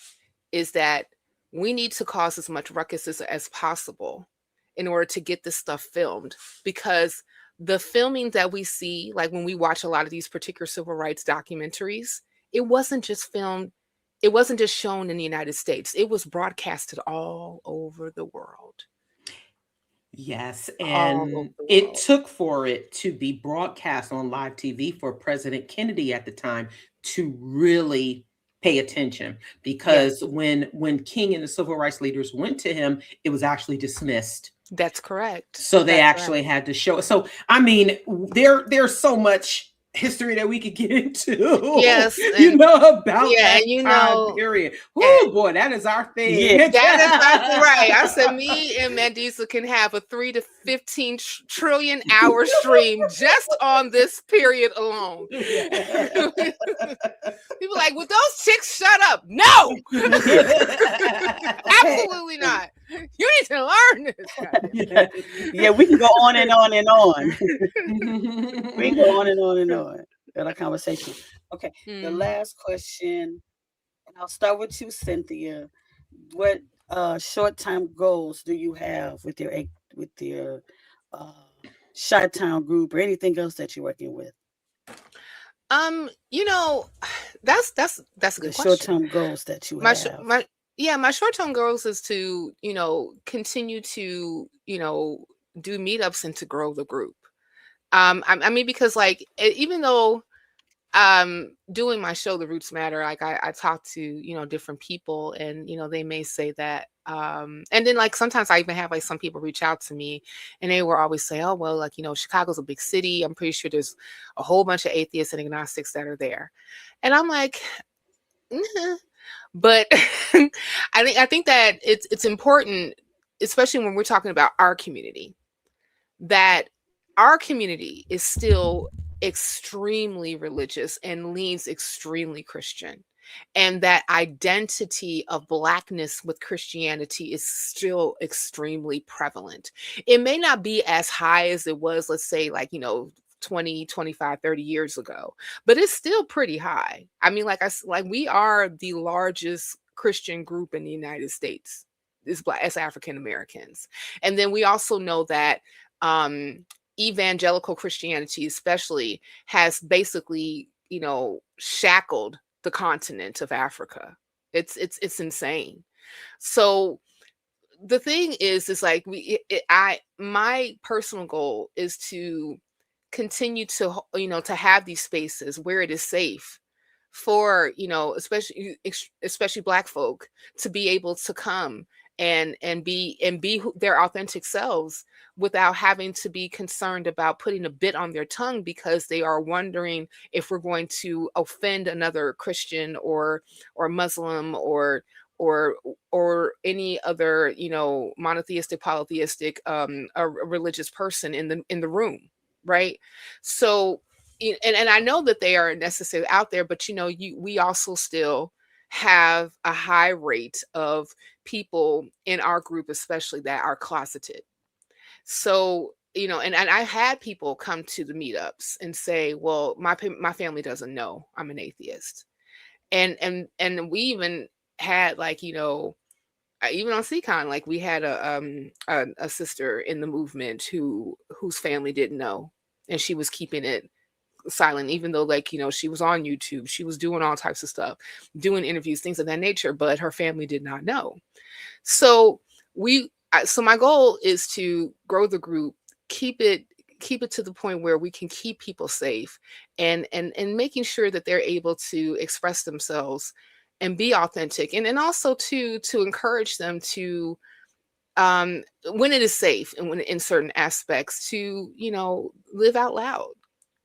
is that we need to cause as much ruckus as possible in order to get this stuff filmed, because the filming that we see, like when we watch a lot of these particular civil rights documentaries, it wasn't just filmed, it wasn't just shown in the United States, it was broadcasted all over the world. Yes, All over and the it world. took for it to be broadcast on live TV for President Kennedy at the time to really pay attention, Yes, because when King and the civil rights leaders went to him, it was actually dismissed. that's correct. So they That's right. actually had to show it. So I mean, there's so much history that we could get into, Yes, and about yeah, that and time period. and Oh boy, that is our Yeah. thing. that is our right. I said me and Mandisa can have a 3 to 15 trillion hour stream just on this period alone. People like, would those chicks shut up? No, absolutely not. You need to learn this. Yeah, we can go on and on and on. We can go on and on and on in our conversation. Okay, the Mm. last question, and I'll start with you, Cynthia. What short-term goals do you have with your uh, Chi-Town group or anything else that you're working with? You know, that's a The good question. short-term goals that you My have. my short-term goals is to, continue to, do meetups and to grow the group. I mean, because like even though doing my show, The Roots Matter, like I talk to, different people, and they may say that and then like sometimes I even have like some people reach out to me, and they will always say, oh well, like, Chicago's a big city, I'm pretty sure there's a whole bunch of atheists and agnostics that are there. And I'm like, "Nah." But I think that it's important, especially when we're talking about our community, that our community is still extremely religious and leans extremely Christian. And that identity of Blackness with Christianity is still extremely prevalent. It may not be as high as it was, let's say, like, 20, 25, 30 years ago, but it's still pretty high. I mean, like we are the largest Christian group in the United States as Black, as African Americans. And then we also know that evangelical Christianity, especially, has basically, shackled the continent of Africa. It's insane. So the thing is like my personal goal is to continue to to have these spaces where it is safe for especially Black folk to be able to come and be their authentic selves without having to be concerned about putting a bit on their tongue because they are wondering if we're going to offend another Christian or Muslim or any other, monotheistic, polytheistic, a religious person in the room, right? So, and I know that they are necessarily out there, but we also still have a high rate of people in our group, especially, that are closeted. So, and I had people come to the meetups and say, well, my family doesn't know I'm an atheist. And we even had, like, even on CCon, like, we had a sister in the movement whose family didn't know, and she was keeping it silent, even though, like, she was on YouTube, she was doing all types of stuff, doing interviews, things of that nature, but her family did not know. So so my goal is to grow the group, keep it to the point where we can keep people safe, and making sure that they're able to express themselves and be authentic, and also to encourage them to, when it is safe and when in certain aspects, to live out loud.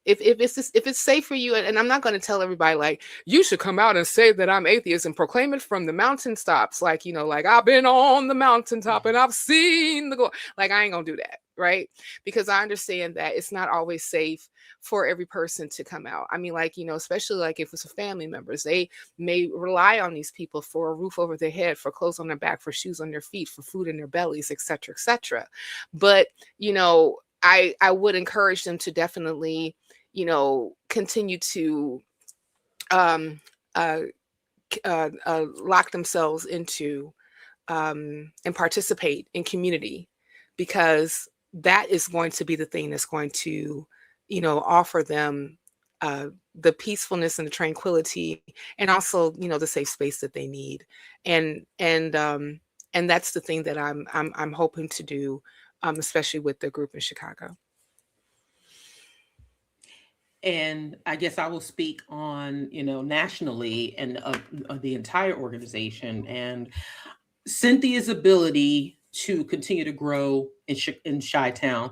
If it's safe for you, and I'm not going to tell everybody, like, you should come out and say that I'm atheist and proclaim it from the mountaintops, like, like, I've been on the mountaintop and I've seen the like, I ain't gonna do that, right? Because I understand that it's not always safe for every person to come out. I mean, like, especially, like, if it's a family members, they may rely on these people for a roof over their head, for clothes on their back, for shoes on their feet, for food in their bellies, etc., etc. But I would encourage them to definitely continue to lock themselves into and participate in community, because that is going to be the thing that's going to offer them the peacefulness and the tranquility, and also the safe space that they need. And that's the thing that I'm hoping to do, especially with the group in Chicago. And I guess I will speak on, nationally and the entire organization, and Cynthia's ability to continue to grow in Chi-Town.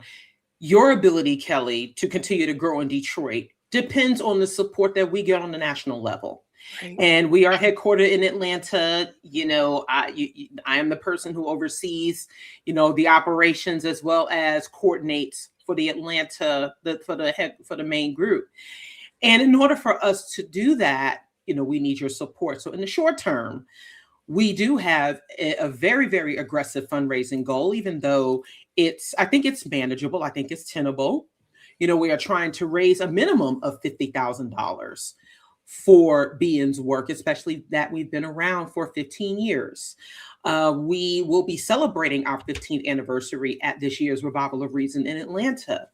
Your ability, Kelly, to continue to grow in Detroit depends on the support that we get on the national level. Right. And we are headquartered in Atlanta. I am the person who oversees, the operations, as well as coordinates for the Atlanta, for the main group. And in order for us to do that, we need your support. So in the short term, we do have a very, very aggressive fundraising goal, even though I think it's manageable. I think it's tenable. We are trying to raise a minimum of $50,000 for BN's work, especially that we've been around for 15 years. We will be celebrating our 15th anniversary at this year's Revival of Reason in Atlanta.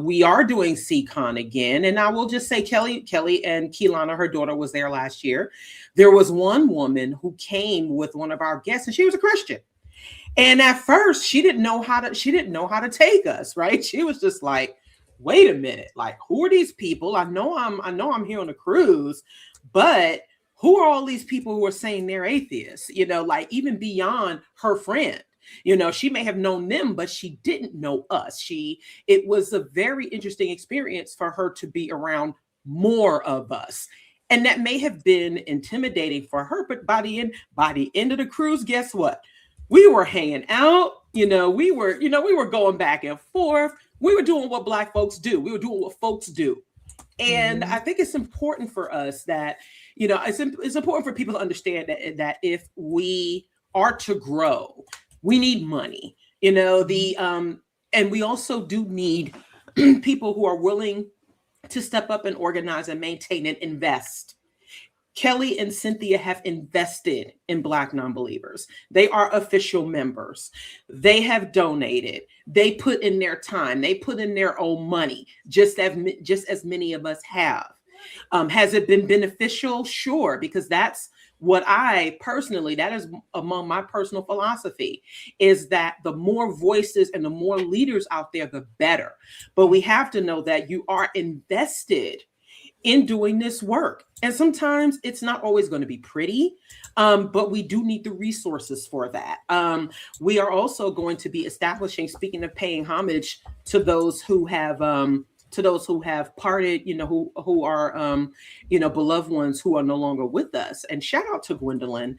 We are doing CCon again. And I will just say, Kelly and Keelana, her daughter, was there last year. There was one woman who came with one of our guests, and she was a Christian. And at first, she didn't know how to take us, right? She was just like, wait a minute, like, who are these people? I know I'm here on a cruise, but who are all these people who are saying they're atheists? Like, even beyond her friend, she may have known them, but she didn't know us. It was a very interesting experience for her to be around more of us. And that may have been intimidating for her, but by the end of the cruise, guess what? We were hanging out, we were going back and forth. We were doing what Black folks do. We were doing what folks do. And I think it's important for us that, it's important for people to understand that if we are to grow, we need money, and we also do need people who are willing to step up and organize and maintain and invest. Kelly and Cynthia have invested in Black non-believers. They are official members. They have donated. They put in their time. They put in their own money, just as many of us have. Has it been beneficial? Sure, because that's what that is among my personal philosophy, is that the more voices and the more leaders out there, the better. But we have to know that you are invested in doing this work. And sometimes it's not always going to be pretty, but we do need the resources for that. We are also going to be establishing, speaking of paying homage to those who have parted, who are beloved ones who are no longer with us. And shout out to Gwendolyn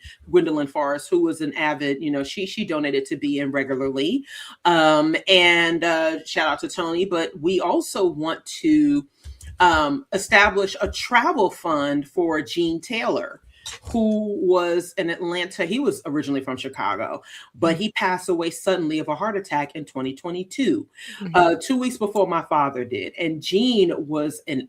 Forrest, who was an avid, she donated to BN regularly. And shout out to Tony. But we also want to establish a travel fund for Gene Taylor, who was in Atlanta. He was originally from Chicago, but he passed away suddenly of a heart attack in 2022, 2 weeks before my father did. And Gene was an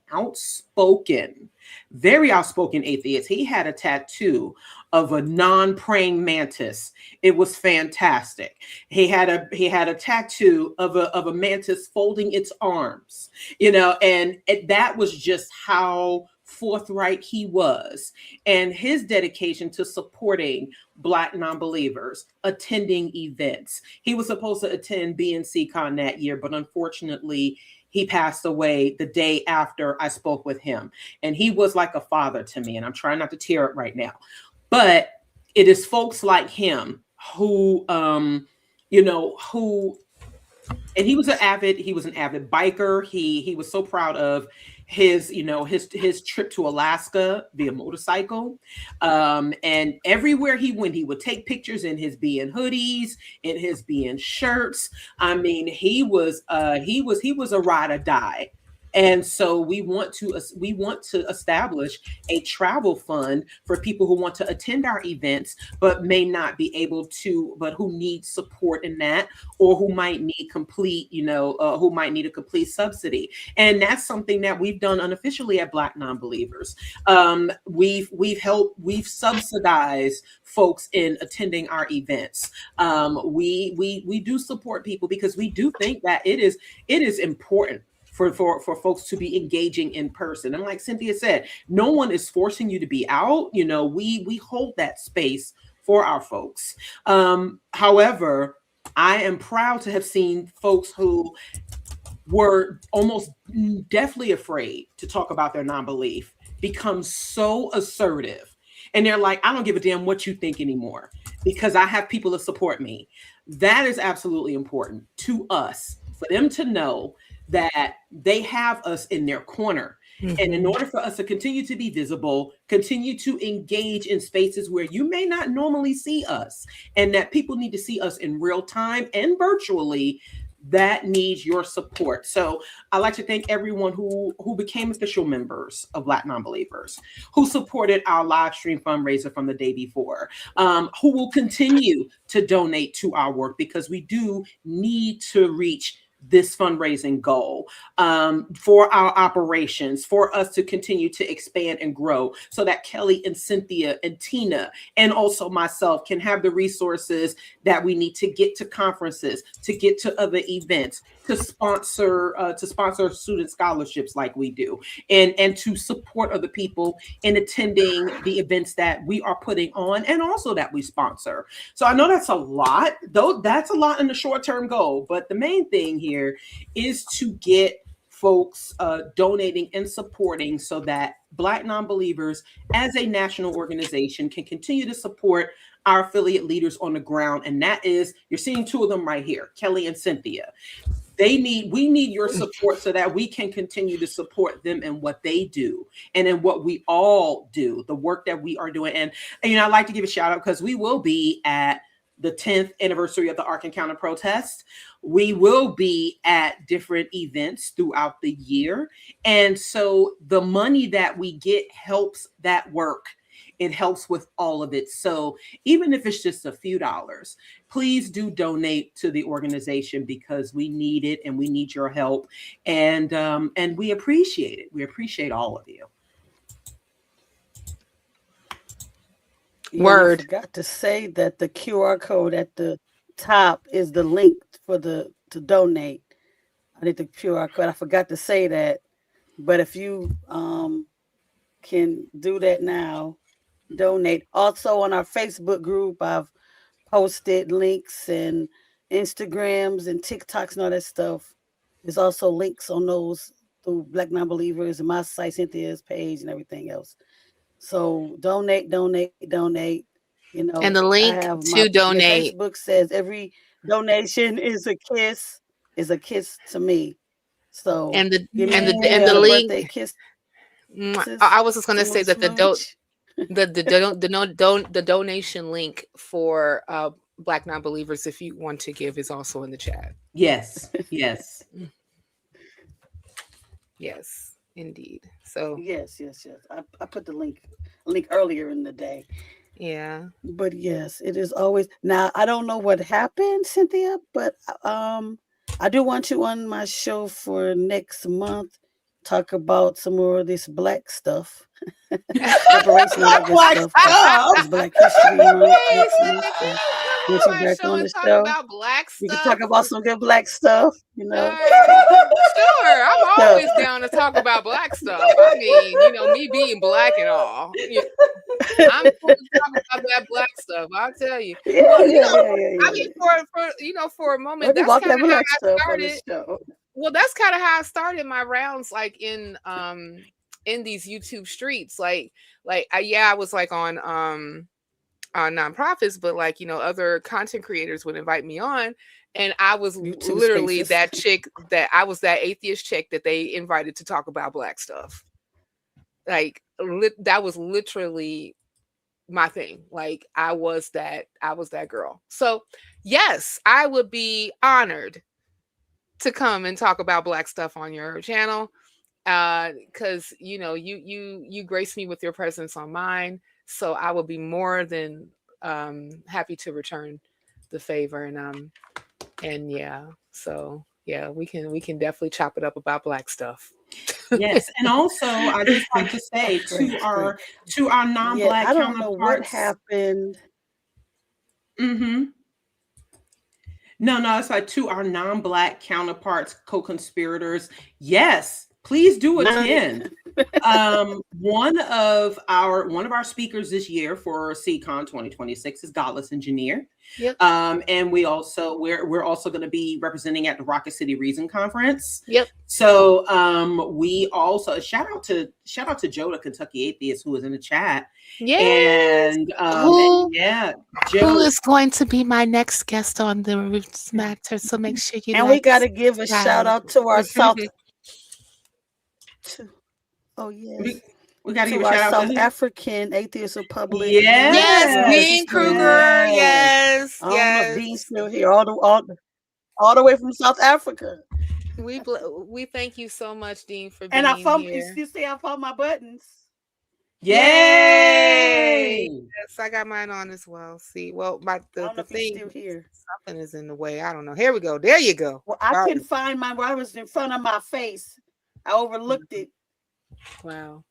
very outspoken atheist. He had a tattoo of a non-praying mantis. It was fantastic. He had a tattoo of a mantis folding its arms, and that was just how forthright he was, and his dedication to supporting Black non-believers, attending events. He was supposed to attend BNC-Con that year, but unfortunately he passed away the day after I spoke with him. And he was like a father to me, and I'm trying not to tear up right now. But it is folks like him who, and he was an avid biker. He was so proud of his trip to Alaska via motorcycle. And everywhere he went, he would take pictures in his BN hoodies, in his BN shirts. I mean, he was a ride or die. And so we want to establish a travel fund for people who want to attend our events, but may not be able to, but who need support in that, or who might need a complete subsidy. And that's something that we've done unofficially at Black Non-Believers. We've subsidized folks in attending our events. We do support people because we do think that it is important for folks to be engaging in person. And like Cynthia said, no one is forcing you to be out. We hold that space for our folks. However, I am proud to have seen folks who were almost deathly afraid to talk about their non-belief become so assertive. And they're like, I don't give a damn what you think anymore because I have people to support me. That is absolutely important to us, for them to know that they have us in their corner. Mm-hmm. And in order for us to continue to be visible, continue to engage in spaces where you may not normally see us, and that people need to see us in real time and virtually, that needs your support. So I'd like to thank everyone who became official members of Black Non-Believers, who supported our live stream fundraiser from the day before, who will continue to donate to our work, because we do need to reach this fundraising goal for our operations, for us to continue to expand and grow, so that Kelly and Cynthia and Tina and also myself can have the resources that we need to get to conferences, to get to other events, to sponsor student scholarships like we do, and to support other people in attending the events that we are putting on and also that we sponsor. So I know that's a lot, though. That's a lot in the short-term goal, but the main thing here is to get folks donating and supporting, so that Black Non-Believers as a national organization can continue to support our affiliate leaders on the ground. And that is, you're seeing two of them right here, Kelly and Cynthia. We need your support so that we can continue to support them in what they do and in what we all do, the work that we are doing. And I'd like to give a shout out, because we will be at the 10th anniversary of the Ark Encounter protest. We will be at different events throughout the year. And so the money that we get helps that work. It helps with all of it. So even if it's just a few dollars, please do donate to the organization, because we need it and we need your help. And we appreciate it. We appreciate all of you. Word. I forgot to say that the QR code at the top is the link to donate. I think the QR code, I forgot to say that. But if you can do that now, donate. Also on our Facebook group, I've posted links and Instagrams and TikToks and all that stuff. There's also links on those through Black Non-Believers and my site, Cynthia's page, and everything else. So donate, donate, donate. You And know, the I link have to your donate Facebook says every donation is a kiss to me. So and the give me and the a link. birthday kisses, I was just gonna say smooch that smooch. the donation link for Black Non-Believers, if you want to give, is also in the chat. Yes. Yes. Yes, indeed. So Yes, yes, yes. I put the link earlier in the day. yeah. But yes, it is always now. I don't know what happened, Cynthia, but um, I do want you on my show for next month. Talk about some more of this black stuff, reparation, all that good Black stuff, because stuff. it's Black History Month Hey, next month. Cynthia, So come get on you my back show on and the talk show. about black We can stuff. talk about some good black stuff, you know. Sure, I'm So, always down to talk about black stuff. I mean, me being black and all. I'm cool to talk about that black stuff. I'll tell you. yeah, Well, yeah, yeah, yeah, I yeah. mean, for a We moment, can that's walk kind that of how black I stuff on the started. show. Well, that's kind of how I started my rounds, like in these YouTube streets, I was like on nonprofits, but like other content creators would invite me on, and I was YouTube literally spaces. that chick that I was that atheist chick that they invited to talk about black stuff. Like that was literally my thing. Like I was that girl. So yes, I would be honored to come and talk about black stuff on your channel, because you grace me with your presence on mine, so I will be more than happy to return the favor. And yeah, so yeah, we can definitely chop it up about black stuff. Yes, and also I just like to say Great, great. to our Yeah, non-black I don't know what counterparts. happened. Mm-hmm. No, it's like to our non-black counterparts, co-conspirators. Yes, please do attend. One of our speakers this year for CCon 2026 is Godless Engineer. Yep. And we're also going to be representing at the Rocket City Reason Conference. Yep. So we also shout out to Joe, the Kentucky Atheist, who is in the chat. Yes. And Who Joe is going to be my next guest on the Roots Matter? So make sure you And we got to give a shout out to our oh yes, we got to to give a our shout out South to African Atheist Republic. Yes, Yes. Dean Kruger. Yes, I don't know if yes. Dean's still here, all the way from South Africa. We thank you so much, Dean, for being And I found here. you see I found my buttons. Yay! Yes, I got mine on as well. See, well, I the don't know if he's thing, still here. something is in the way. I don't know. Here we go. There you go. Well, I All couldn't right. find mine where I was in front of my face. I overlooked it. Wow.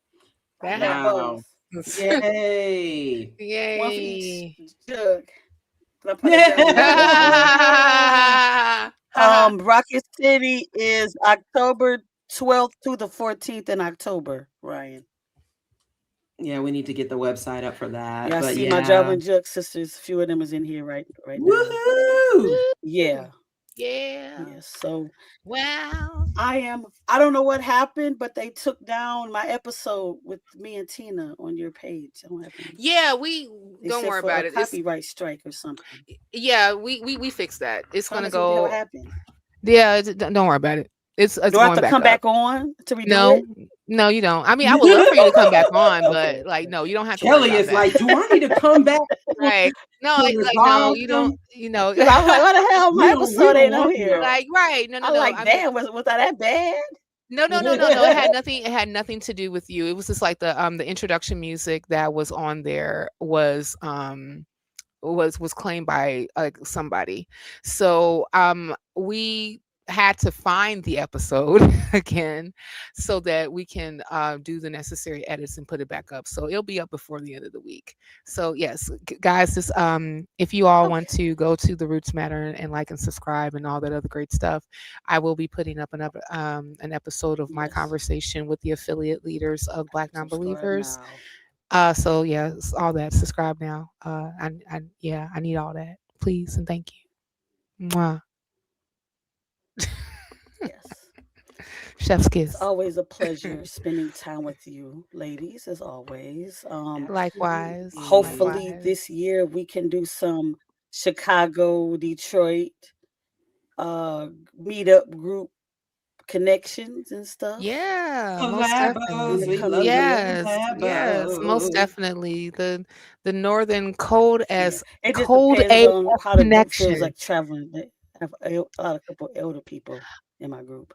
I have Wow. both. Yay! One for Yay. each jug. I put it down. Rocket City is October 12th to the 14th in October, Ryan. Yeah, we need to get the website up for that. Yeah, I but see yeah. my Java and Jug sisters. A few of them is in here right now. Woohoo! Yeah. Yeah. So Well, I don't know what happened, but they took down my episode with me and Tina on your page. I don't have any. yeah, we don't worry about it. It's Copyright strike or something. yeah, we fixed that. It's gonna Tell me what go. happened. Yeah, don't worry about it. It's Do I going have to back come up. back on to redo No, it? no, you don't. I mean, I would love for you to come back on, Okay. but like, no, you don't have to worry Kelly about is that. like, do I need to come back? Right? No, to like no, resolve you them? don't. You know, 'Cause I was like, what the hell? We My don't episode ain't want on to here. know. like right? No, no, I'm no. like, I mean, damn, was that that bad? no. It had nothing. It had nothing to do with you. It was just like the introduction music that was on there was claimed by like somebody. So we had to find the episode again so that we can do the necessary edits and put it back up. So it'll be up before the end of the week. So yes, guys, this if you all want to go to the Roots Matter and like and subscribe and all that other great stuff, I will be putting up an episode of my conversation with the affiliate leaders of Black Non-Believers. So yeah, all that. Subscribe now. I need all that, please and thank you. Mwah. Yes. Chef's kiss. It's always a pleasure spending time with you, ladies, as always. Likewise. Hopefully Likewise. this year we can do some Chicago, Detroit meetup group connections and stuff. Yeah, most Collabos, we definitely. love the Yes, yes, most collabos. definitely. The northern cold Yeah, as it just cold depends AF on how the group feels connection. like traveling. I have a lot of couple elder people in my group.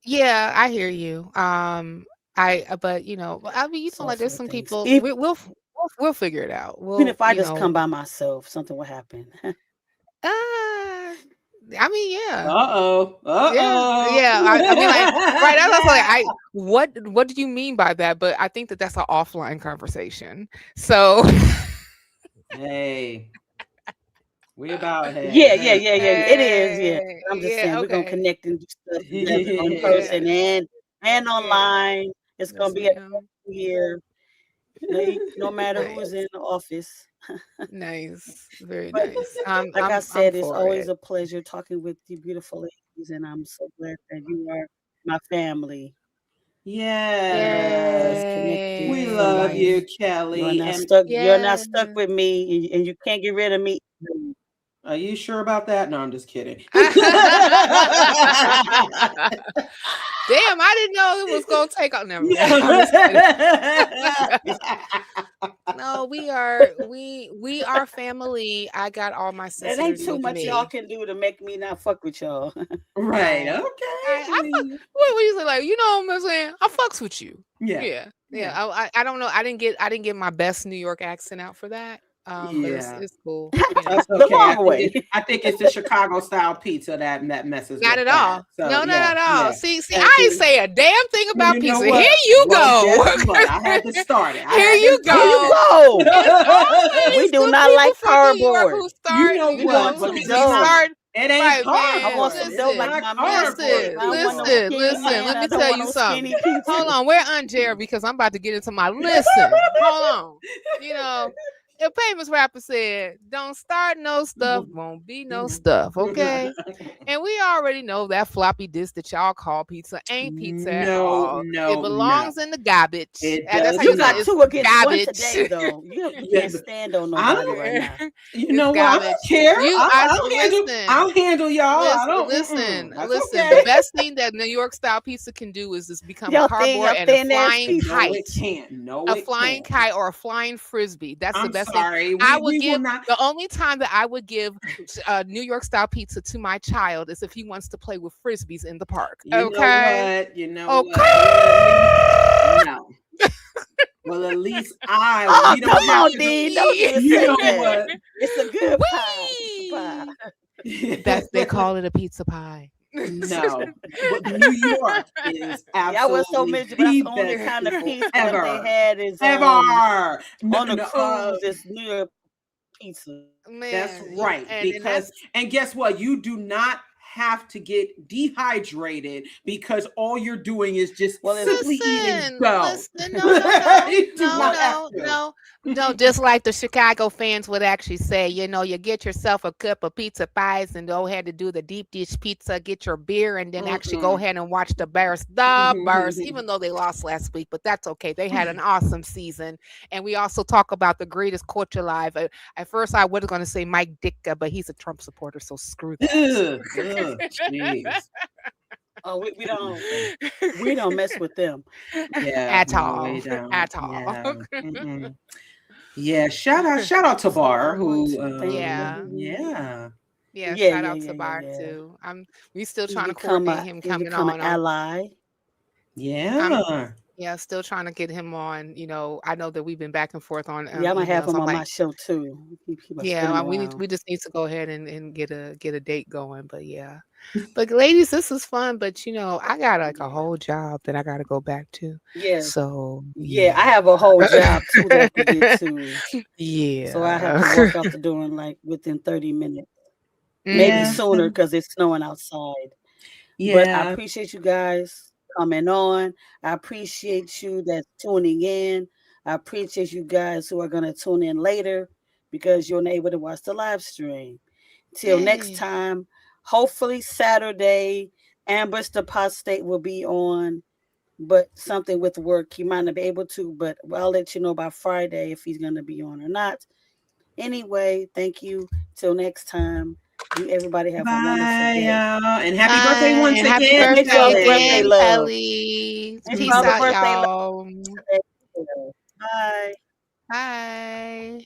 Yeah, I hear you. But I mean, It's all like there's for some things. people. Even We'll figure it out. if I just come by myself, something will happen. I mean, yeah. Uh-oh. Yeah, Uh-oh. yeah. I mean, like, right. I was like, what do you mean by that? But I think that's an offline conversation. So, Hey, we about Yeah, hey. It is. Yeah, I'm just yeah, saying we're gonna okay, connect and do stuff together in yeah, person and yeah. online. It's Yes, gonna be a ma'am. year, no matter who is Nice, in the office. nice, very But nice. like I I'm said, it's for always it. a pleasure talking with you, beautiful ladies, and I'm so glad that you are my family. Just Yes. connected We for love Yay! you, life. Kelly. And You're not Yes. stuck with me, and you can't get rid of me. are you sure about that? No, I'm just kidding. Damn, I didn't know it was gonna take off. Never mind. I'm just kidding. No, we are family. I got all my It ain't sisters too with much y'all me. can do to make me not fuck with y'all. Right. No, I Okay. what you say? Like, what I'm saying? I fucks with you. Yeah. Yeah, yeah. Yeah. I don't know. I didn't get my best New York accent out for that. But Yeah. it's cool. That's The okay. long way. I think it's the Chicago style pizza that messes Not with at that. all. So No, not yeah, at all. yeah. See, And I ain't see, say a damn thing well, about you know pizza. Here what? you Well, go. guess what? I had to start it. I Here had you to Here you go. go. It's We always do the not people like from New York cardboard. who You start, know We want what? some Because we it's not. dough. start It ain't right, I man. want some cardboard. dough It's like Listen, not my man cardboard said. listen, I don't want no pizza. listen, skinny listen. man. Let I me don't tell want you no something. skinny pizza. Hold on, where Aunt Jerry? Because I'm about to get into my listen. Hold on. You know, a famous rapper said, "Don't start no stuff, won't be no stuff." Okay. And we already know that floppy disk that y'all call pizza ain't pizza at No, all. It no, no. belongs in the garbage. It That's does how you You say got it's not. 2 against 1 today, garbage. though. You Yeah, can't stand on I nobody don't. right now. You It's know what? I garbage. don't care. I'll handle. Listen, I'll handle y'all. I don't. listen, That's listen. The okay. best thing that New York style pizza can do is just become cardboard Y'all and a thin ass flying pizza. No, it kite. can't. No, A it flying can't. kite or a flying frisbee. That's the I'm best thing. sorry. I We would we will give not. the only time that I would give New York style pizza to my child is if he wants to play with frisbees in the park. You know Okay. what? You know Okay. what? Well, at least no. Well, at least Oh, we don't come have on, to do. Dean. Don't even You say know that. what? It's a good pie. Pizza pie. That's they call it a pizza pie. No, but New York is Yeah, I was so absolutely miserable. That's the the only best kind of people pizza that they ever. had is Ever. No, on a no, cruise. It's New York pizza. that's Man, right. and Because, that's and guess what? You do not have to get dehydrated because all you're doing is just Well, it's simply eating dough. listen, You do not have to. no. Just like the Chicago fans would actually say, you get yourself a cup of pizza pies and go ahead and do the deep dish pizza, get your beer, and then actually go ahead and watch the Bears. The Bears, even though they lost last week, but that's okay. They had an awesome season, and we also talk about the greatest coach alive. At first, I was going to say Mike Ditka, but he's a Trump supporter, so screw that. Jeez. oh, we don't mess with them. Yeah, At no, we all, don't. at all. Yeah. Mm-mm. Yeah, shout out to It's a Bar good one who too. Thank you. Yeah. yeah. Yeah, Yeah, shout yeah, out yeah, to yeah, Bar yeah. too. We still trying to coordinate him coming Become an on. ally. I'm Yeah. yeah, still trying to get him on. I know that we've been back and forth on Yeah, I'm gonna have emails. him I'm on my like, show too. He must spin yeah, him we around. just need to go ahead and get a date going. But yeah, but ladies, this is fun. But I got like a whole job that I got to go back to. Yeah, So yeah. I have a whole job too that I have to get to. So I have to yeah. walk out the door in like within 30 minutes, maybe Yeah. Mhm. sooner because it's snowing outside. But I Yeah. appreciate you guys coming on. I appreciate you that's tuning in. I appreciate you guys who are going to tune in later because you're not able to watch the live stream. Till next Yay. time, hopefully Saturday Amber's apostate will be on, but something with work. He might not be able to, but I'll let you know by Friday if he's going to be on or not. Anyway, thank you. Till next time. You everybody have a wonderful Bye, day. y'all. And happy birthday Bye. once And happy again, Make birthday all the Kelly. birthday again, love. Kelly. Make Peace all the out, birthday y'all. love. Bye. Bye.